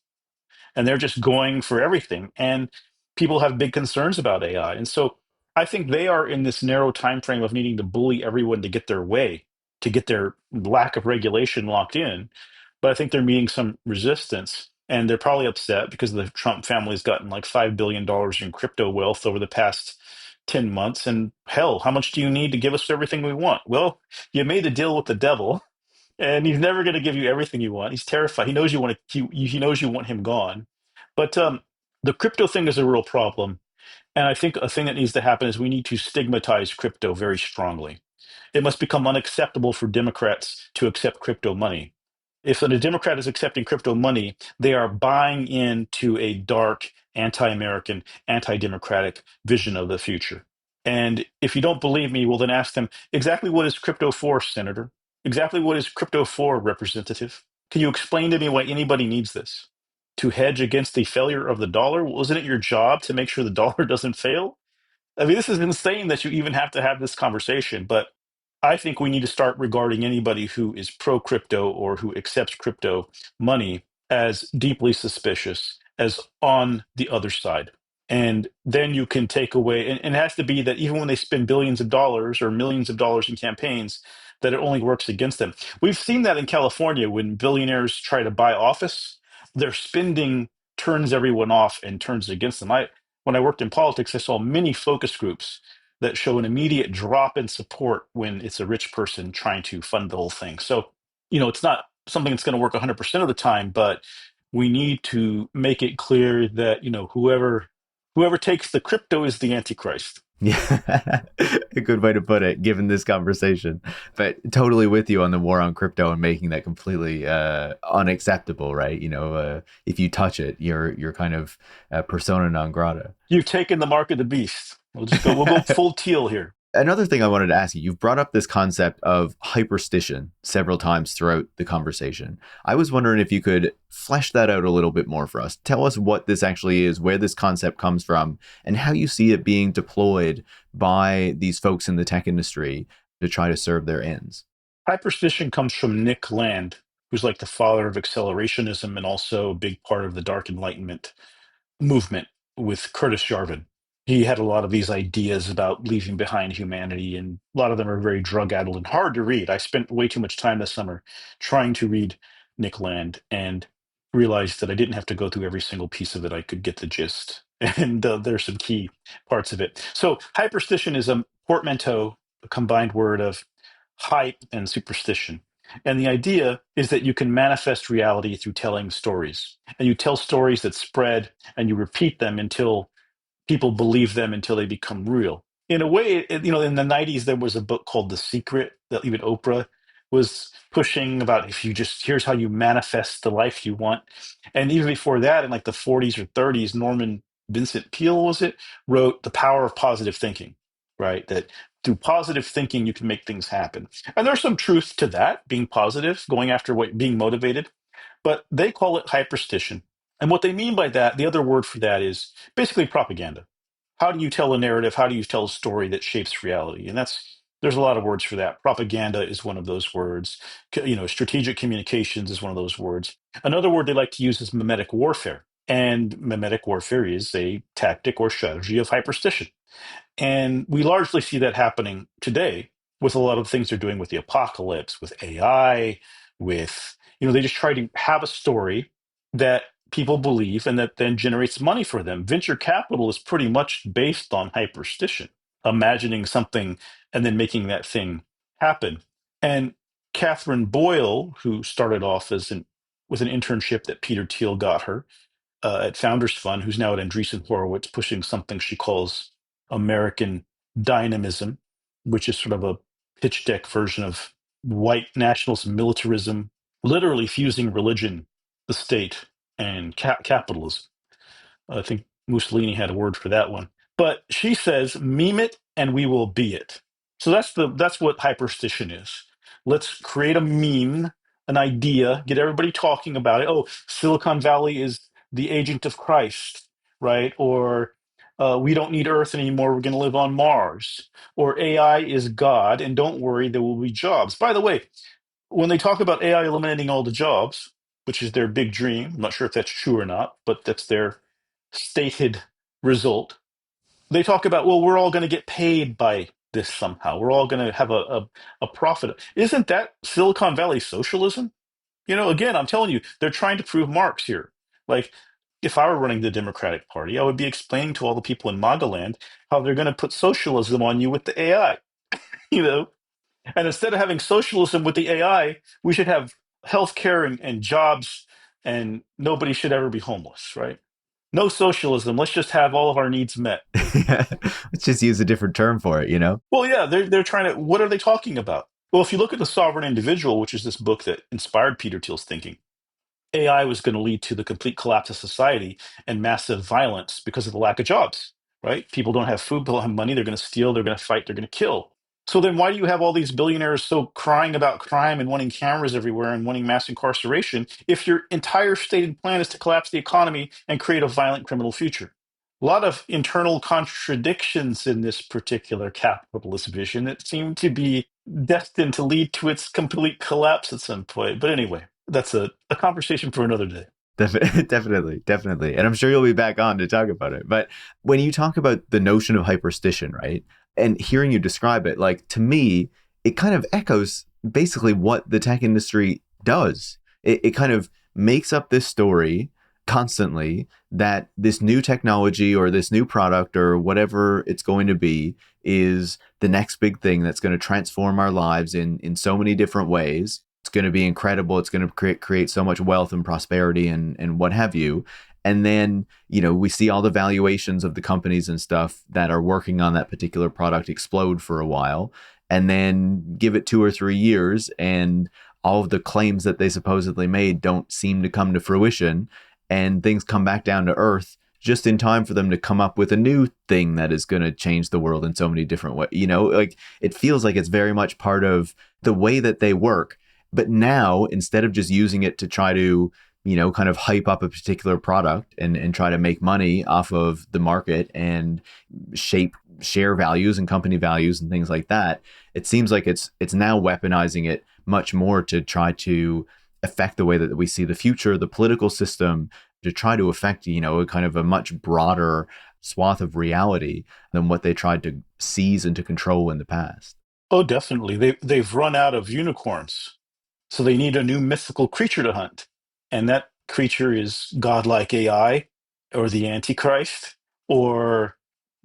and they're just going for everything. And people have big concerns about AI. And so I think they are in this narrow time frame of needing to bully everyone to get their way, to get their lack of regulation locked in. But I think they're meeting some resistance. And they're probably upset because the Trump family's gotten like $5 billion in crypto wealth over the past 10 months. And hell, how much do you need to give us everything we want? Well, you made a deal with the devil, and he's never going to give you everything you want. He's terrified. He knows you want he knows you want him gone. But the crypto thing is a real problem, and I think a thing that needs to happen is we need to stigmatize crypto very strongly. It must become unacceptable for Democrats to accept crypto money. If a Democrat is accepting crypto money, they are buying into a dark, anti-American, anti-democratic vision of the future. And if you don't believe me, well, then ask them exactly what is crypto for, Senator? Exactly what is crypto for, Representative? Can you explain to me why anybody needs this? To hedge against the failure of the dollar? Well, isn't it your job to make sure the dollar doesn't fail? I mean, this is insane that you even have to have this conversation, but I think we need to start regarding anybody who is pro crypto or who accepts crypto money as deeply suspicious, as on the other side. And then you can take away, and it has to be that even when they spend billions of dollars or millions of dollars in campaigns, that it only works against them. We've seen that in California when billionaires try to buy office, their spending turns everyone off and turns against them. When I worked in politics, I saw many focus groups that show an immediate drop in support when it's a rich person trying to fund the whole thing. So, it's not something that's going to work 100% of the time, but we need to make it clear that, whoever takes the crypto is the Antichrist. Yeah, a good way to put it, given this conversation. But totally with you on the war on crypto and making that completely unacceptable, right? If you touch it, you're kind of persona non grata. You've taken the mark of the beast. We'll go full Thiel here. Another thing I wanted to ask you, you've brought up this concept of hyperstition several times throughout the conversation. I was wondering if you could flesh that out a little bit more for us. Tell us what this actually is, where this concept comes from, and how you see it being deployed by these folks in the tech industry to try to serve their ends. Hyperstition comes from Nick Land, who's like the father of accelerationism and also a big part of the Dark Enlightenment movement with Curtis Yarvin. He had a lot of these ideas about leaving behind humanity, and a lot of them are very drug-addled and hard to read. I spent way too much time this summer trying to read Nick Land and realized that I didn't have to go through every single piece of it. I could get the gist. And there's some key parts of it. So, hyperstition is a portmanteau, a combined word of hype and superstition. And the idea is that you can manifest reality through telling stories. And you tell stories that spread and you repeat them until people believe them until they become real. In a way, in the 90s, there was a book called The Secret that even Oprah was pushing about if you just, here's how you manifest the life you want. And even before that, in like the 40s or 30s, Norman Vincent Peale, was it, wrote The Power of Positive Thinking, right? That through positive thinking, you can make things happen. And there's some truth to that, being positive, going after what, being motivated, but they call it hyperstition. And what they mean by that, the other word for that is basically propaganda. How do you tell a narrative? How do you tell a story that shapes reality? And there's a lot of words for that. Propaganda is one of those words. Strategic communications is one of those words. Another word they like to use is mimetic warfare. And mimetic warfare is a tactic or strategy of hyperstition. And we largely see that happening today with a lot of things they're doing with the apocalypse, with AI, with, they just try to have a story that people believe and that then generates money for them. Venture capital is pretty much based on hyperstition, imagining something and then making that thing happen. And Catherine Boyle, who started off with an internship that Peter Thiel got her, at Founders Fund, who's now at Andreessen Horowitz, pushing something she calls American dynamism, which is sort of a pitch deck version of white nationalist militarism, literally fusing religion, the state, and capitalism. I think Mussolini had a word for that one. But she says, meme it and we will be it. So that's what hyperstition is. Let's create a meme, an idea, get everybody talking about it. Oh, Silicon Valley is the agent of Christ, right? Or we don't need Earth anymore. We're going to live on Mars. Or AI is God, and don't worry, there will be jobs. By the way, when they talk about AI eliminating all the jobs, which is their big dream, I'm not sure if that's true or not, but that's their stated result. They talk about, well, we're all going to get paid by this somehow. We're all going to have a profit. Isn't that Silicon Valley socialism? Again, I'm telling you, they're trying to prove Marx here. Like, if I were running the Democratic Party, I would be explaining to all the people in MAGA land how they're going to put socialism on you with the AI. You know, and instead of having socialism with the AI, we should have healthcare and jobs, and nobody should ever be homeless, right? No socialism. Let's just have all of our needs met. Let's just use a different term for it, you know? Well, yeah, they're trying to. What are they talking about? Well, if you look at The Sovereign Individual, which is this book that inspired Peter Thiel's thinking, AI was going to lead to the complete collapse of society and massive violence because of the lack of jobs, right? People don't have food, people don't have money, they're going to steal, they're going to fight, they're going to kill. So then why do you have all these billionaires so crying about crime and wanting cameras everywhere and wanting mass incarceration if your entire stated plan is to collapse the economy and create a violent criminal future? A lot of internal contradictions in this particular capitalist vision that seem to be destined to lead to its complete collapse at some point. But anyway, that's a conversation for another day. Definitely, definitely. And I'm sure you'll be back on to talk about it. But when you talk about the notion of hyperstition, right? And hearing you describe it, like to me, it kind of echoes basically what the tech industry does. It kind of makes up this story constantly that this new technology or this new product or whatever it's going to be is the next big thing that's going to transform our lives in so many different ways. It's going to be incredible. It's going to create so much wealth and prosperity and what have you. And then, we see all the valuations of the companies and stuff that are working on that particular product explode for a while, and then give it 2 or 3 years and all of the claims that they supposedly made don't seem to come to fruition, and things come back down to earth just in time for them to come up with a new thing that is going to change the world in so many different ways. Like it feels like it's very much part of the way that they work. But now, instead of just using it to try to, kind of hype up a particular product and try to make money off of the market and shape share values and company values and things like that, it seems like it's now weaponizing it much more to try to affect the way that we see the future, the political system, to try to affect, a kind of a much broader swath of reality than what they tried to seize and to control in the past. Oh, definitely. They've run out of unicorns. So they need a new mythical creature to hunt. And that creature is godlike AI or the Antichrist or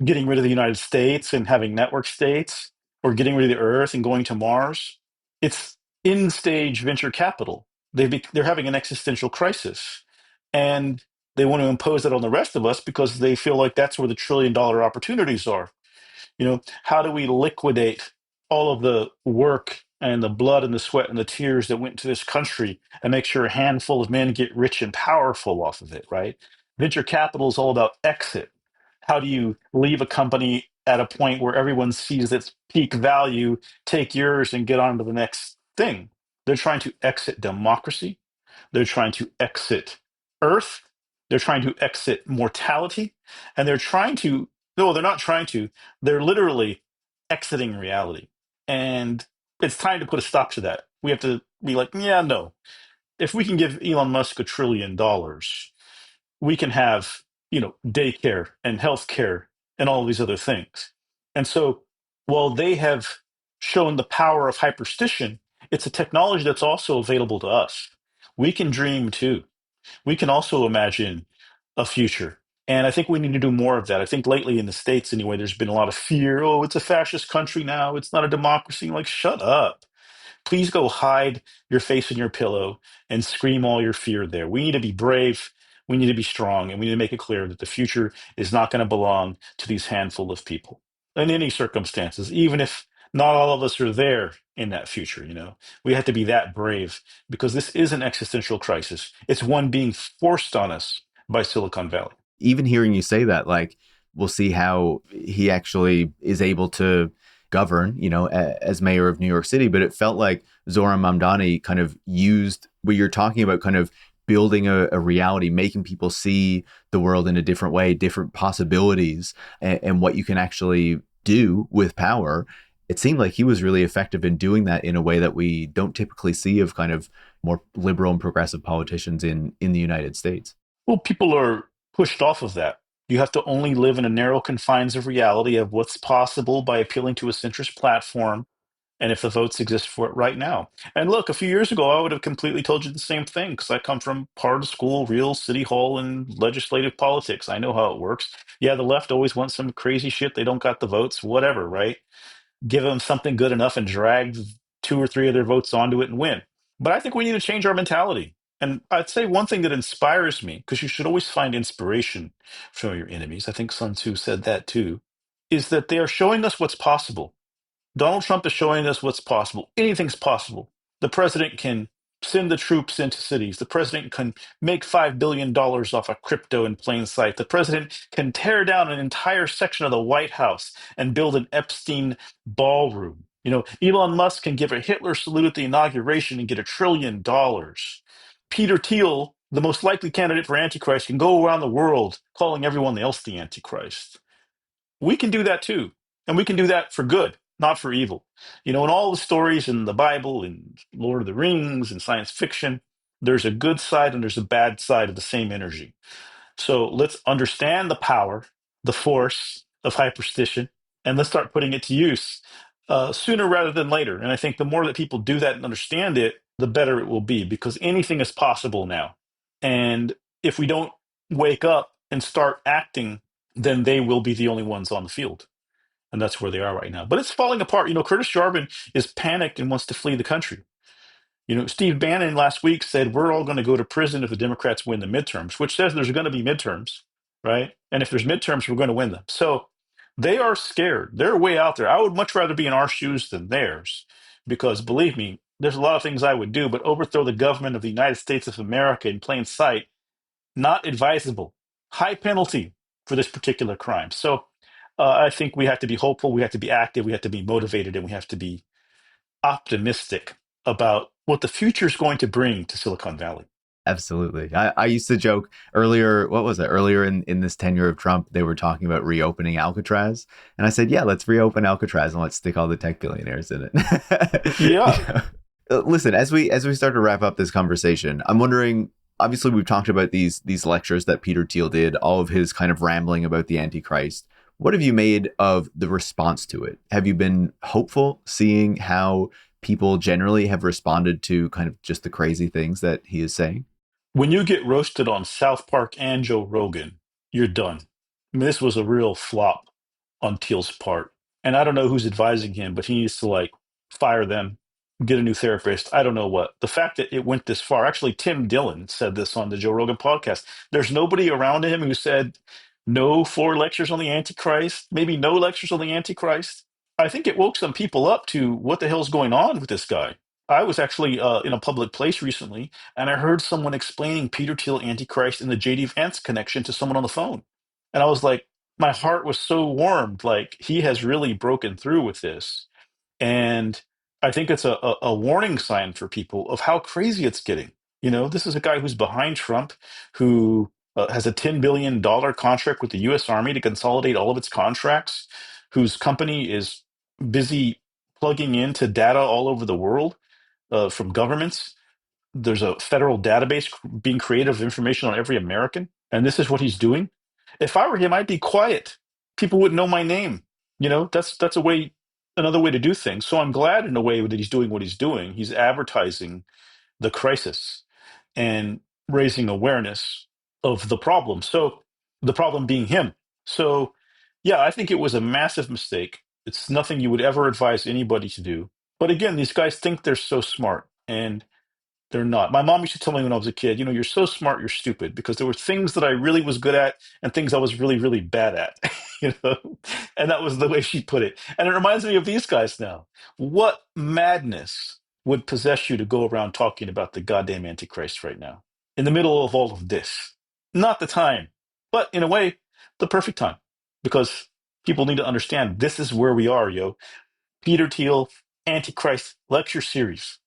getting rid of the United States and having network states or getting rid of the Earth and going to Mars. It's in stage venture capital. They're having an existential crisis. And they want to impose that on the rest of us because they feel like that's where the $1 trillion opportunities are. How do we liquidate all of the work and the blood and the sweat and the tears that went to this country and make sure a handful of men get rich and powerful off of it, right? Venture capital is all about exit. How do you leave a company at a point where everyone sees its peak value, take yours and get on to the next thing? They're trying to exit democracy. They're trying to exit Earth. They're trying to exit mortality. And they're trying to, no, they're not trying to, they're literally exiting reality. And it's time to put a stop to that. We have to be like, yeah, no. If we can give Elon Musk $1 trillion, we can have, daycare and healthcare and all these other things. And so while they have shown the power of hyperstition, it's a technology that's also available to us. We can dream too. We can also imagine a future. And I think we need to do more of that. I think lately in the States, anyway, there's been a lot of fear. Oh, it's a fascist country now. It's not a democracy. Like, shut up. Please go hide your face in your pillow and scream all your fear there. We need to be brave. We need to be strong. And we need to make it clear that the future is not going to belong to these handful of people in any circumstances, even if not all of us are there in that future. We have to be that brave because this is an existential crisis. It's one being forced on us by Silicon Valley. Even hearing you say that, like, we'll see how he actually is able to govern, as mayor of New York City. But it felt like Zoran Mamdani kind of used what you're talking about, kind of building a reality, making people see the world in a different way, different possibilities, and what you can actually do with power. It seemed like he was really effective in doing that in a way that we don't typically see of kind of more liberal and progressive politicians in the United States. Well, people are pushed off of that. You have to only live in a narrow confines of reality of what's possible by appealing to a centrist platform and if the votes exist for it right now. And look, a few years ago, I would have completely told you the same thing because I come from part of school, real city hall, and legislative politics. I know how it works. Yeah, the left always wants some crazy shit. They don't got the votes, whatever, right? Give them something good enough and drag two or three of their votes onto it and win. But I think we need to change our mentality. And I'd say one thing that inspires me, because you should always find inspiration from your enemies. I think Sun Tzu said that too, is that they are showing us what's possible. Donald Trump is showing us what's possible. Anything's possible. The president can send the troops into cities. The president can make $5 billion off of crypto in plain sight. The president can tear down an entire section of the White House and build an Epstein ballroom. Elon Musk can give a Hitler salute at the inauguration and get $1 trillion. Peter Thiel, the most likely candidate for Antichrist, can go around the world calling everyone else the Antichrist. We can do that too. And we can do that for good, not for evil. In all the stories in the Bible and Lord of the Rings and science fiction, there's a good side and there's a bad side of the same energy. So let's understand the power, the force of hyperstition, and let's start putting it to use sooner rather than later. And I think the more that people do that and understand it, the better it will be because anything is possible now. And if we don't wake up and start acting, then they will be the only ones on the field. And that's where they are right now. But it's falling apart. Curtis Jarvin is panicked and wants to flee the country. Steve Bannon last week said, we're all going to go to prison if the Democrats win the midterms, which says there's going to be midterms, right? And if there's midterms, we're going to win them. So they are scared. They're way out there. I would much rather be in our shoes than theirs because believe me, there's a lot of things I would do, but overthrow the government of the United States of America in plain sight, not advisable. High penalty for this particular crime. So I think we have to be hopeful, we have to be active, we have to be motivated, and we have to be optimistic about what the future is going to bring to Silicon Valley. Absolutely. I used to joke earlier, what was it? Earlier in this tenure of Trump, they were talking about reopening Alcatraz. And I said, yeah, let's reopen Alcatraz and let's stick all the tech billionaires in it. Yeah. Listen, as we start to wrap up this conversation, I'm wondering. Obviously, we've talked about these lectures that Peter Thiel did, all of his kind of rambling about the Antichrist. What have you made of the response to it? Have you been hopeful seeing how people generally have responded to kind of just the crazy things that he is saying? When you get roasted on South Park and Joe Rogan, you're done. I mean, this was a real flop on Teal's part. And I don't know who's advising him, but he needs to like fire them, get a new therapist. I don't know what. The fact that it went this far, actually, Tim Dillon said this on the Joe Rogan podcast. There's nobody around him who said no 4 lectures on the Antichrist, maybe no lectures on the Antichrist. I think it woke some people up to what the hell's going on with this guy. I was actually in a public place recently, and I heard someone explaining Peter Thiel Antichrist and the JD Vance connection to someone on the phone. And I was like, my heart was so warmed. Like, he has really broken through with this. And I think it's a warning sign for people of how crazy it's getting. You know, this is a guy who's behind Trump, who has a $10 billion contract with the US Army to consolidate all of its contracts, whose company is busy plugging into data all over the world from governments. There's a federal database being created of information on every American, and this is what he's doing. If I were him, I'd be quiet. People wouldn't know my name. You know, that's a way, another way to do things. So I'm glad in a way that he's doing what he's doing. He's advertising the crisis and raising awareness of the problem. So the problem being him. So yeah, I think it was a massive mistake. It's nothing you would ever advise anybody to do. But again, these guys think they're so smart, and they're not. My mom used to tell me when I was a kid, you know, you're so smart, you're stupid, because there were things that I really was good at and things I was really, really bad at, you know? And that was the way she put it. And it reminds me of these guys now. What madness would possess you to go around talking about the goddamn Antichrist right now, in the middle of all of this? Not the time, but in a way, the perfect time, because people need to understand this is where we are, yo. Peter Thiel, Antichrist lecture series.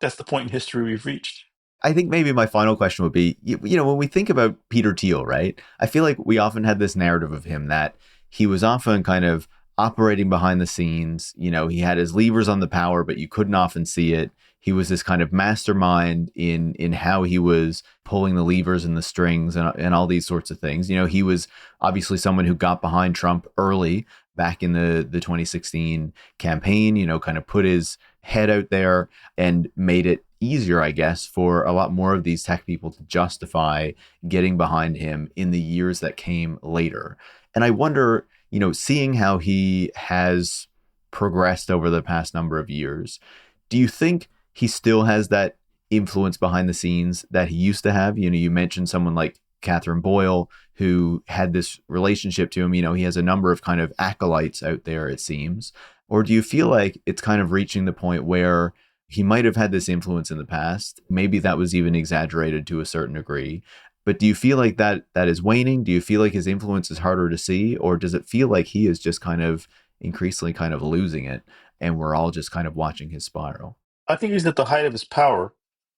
That's the point in history we've reached. I think maybe my final question would be, when we think about Peter Thiel, right? I feel like we often had this narrative of him that he was often kind of operating behind the scenes. He had his levers on the power, but you couldn't often see it. He was this kind of mastermind in how he was pulling the levers and the strings and all these sorts of things. He was obviously someone who got behind Trump early back in the 2016 campaign, kind of put his head out there and made it easier, I guess, for a lot more of these tech people to justify getting behind him in the years that came later. And I wonder, seeing how he has progressed over the past number of years, do you think he still has that influence behind the scenes that he used to have? You mentioned someone like Catherine Boyle, who had this relationship to him. He has a number of kind of acolytes out there, it seems. Or do you feel like it's kind of reaching the point where he might have had this influence in the past? Maybe that was even exaggerated to a certain degree. But do you feel like that is waning? Do you feel like his influence is harder to see? Or does it feel like he is just kind of increasingly kind of losing it and we're all just kind of watching his spiral? I think he's at the height of his power.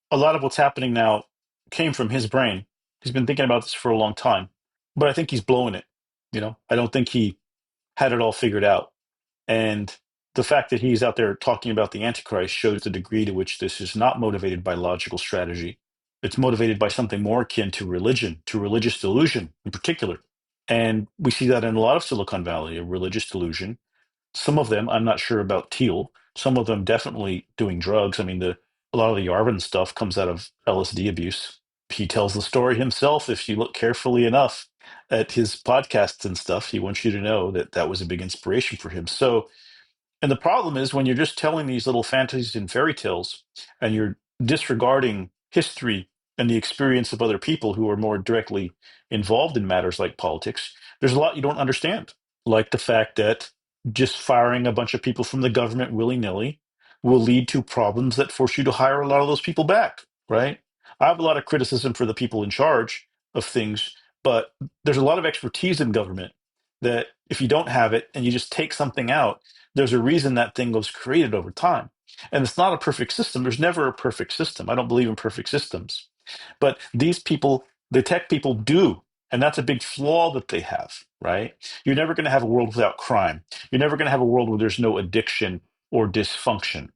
A lot of what's happening now came from his brain. He's been thinking about this for a long time, but I think he's blowing it. You know, I don't think he had it all figured out. And the fact that he's out there talking about the Antichrist shows the degree to which this is not motivated by logical strategy. It's motivated by something more akin to religion, to religious delusion in particular. And we see that in a lot of Silicon Valley, a religious delusion. Some of them, I'm not sure about Thiel. Some of them definitely doing drugs. I mean, a lot of the Yarvin stuff comes out of LSD abuse. He tells the story himself. If you look carefully enough at his podcasts and stuff, he wants you to know that that was a big inspiration for him. So, and the problem is when you're just telling these little fantasies and fairy tales and you're disregarding history and the experience of other people who are more directly involved in matters like politics, there's a lot you don't understand, like the fact that just firing a bunch of people from the government willy-nilly will lead to problems that force you to hire a lot of those people back, right? I have a lot of criticism for the people in charge of things, but there's a lot of expertise in government that if you don't have it and you just take something out, there's a reason that thing was created over time. And it's not a perfect system. There's never a perfect system. I don't believe in perfect systems. But these people, the tech people, do. And that's a big flaw that they have, right? You're never going to have a world without crime. You're never going to have a world where there's no addiction or dysfunction.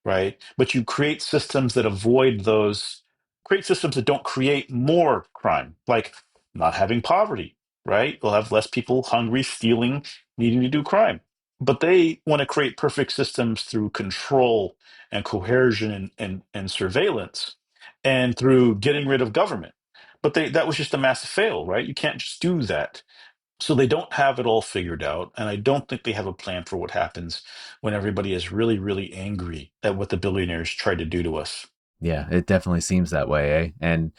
right? But you create systems that avoid those, create systems that don't create more crime, like not having poverty, right? You'll have less people hungry, stealing, needing to do crime. But they want to create perfect systems through control and coercion and surveillance and through getting rid of government. But that was just a massive fail, right? You can't just do that. So they don't have it all figured out. And I don't think they have a plan for what happens when everybody is really, really angry at what the billionaires try to do to us. Yeah, it definitely seems that way, eh? And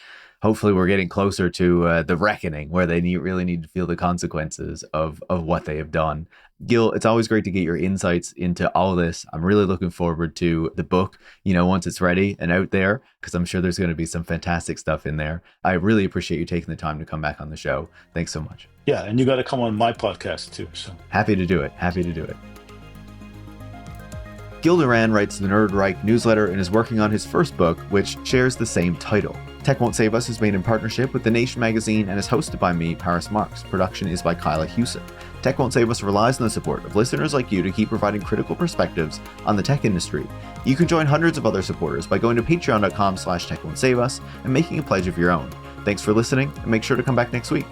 hopefully we're getting closer to the reckoning where they really need to feel the consequences of what they have done. Gil, it's always great to get your insights into all this. I'm really looking forward to the book, once it's ready and out there, because I'm sure there's going to be some fantastic stuff in there. I really appreciate you taking the time to come back on the show. Thanks so much. Yeah, and you got to come on my podcast too. So happy to do it. Happy to do it. Gil Duran writes the Nerd Reich newsletter and is working on his first book, which shares the same title. Tech Won't Save Us is made in partnership with The Nation magazine and is hosted by me, Paris Marx. Production is by Kyla Hewson. Tech Won't Save Us relies on the support of listeners like you to keep providing critical perspectives on the tech industry. You can join hundreds of other supporters by going to patreon.com/techwon'tsaveus and making a pledge of your own. Thanks for listening, and make sure to come back next week.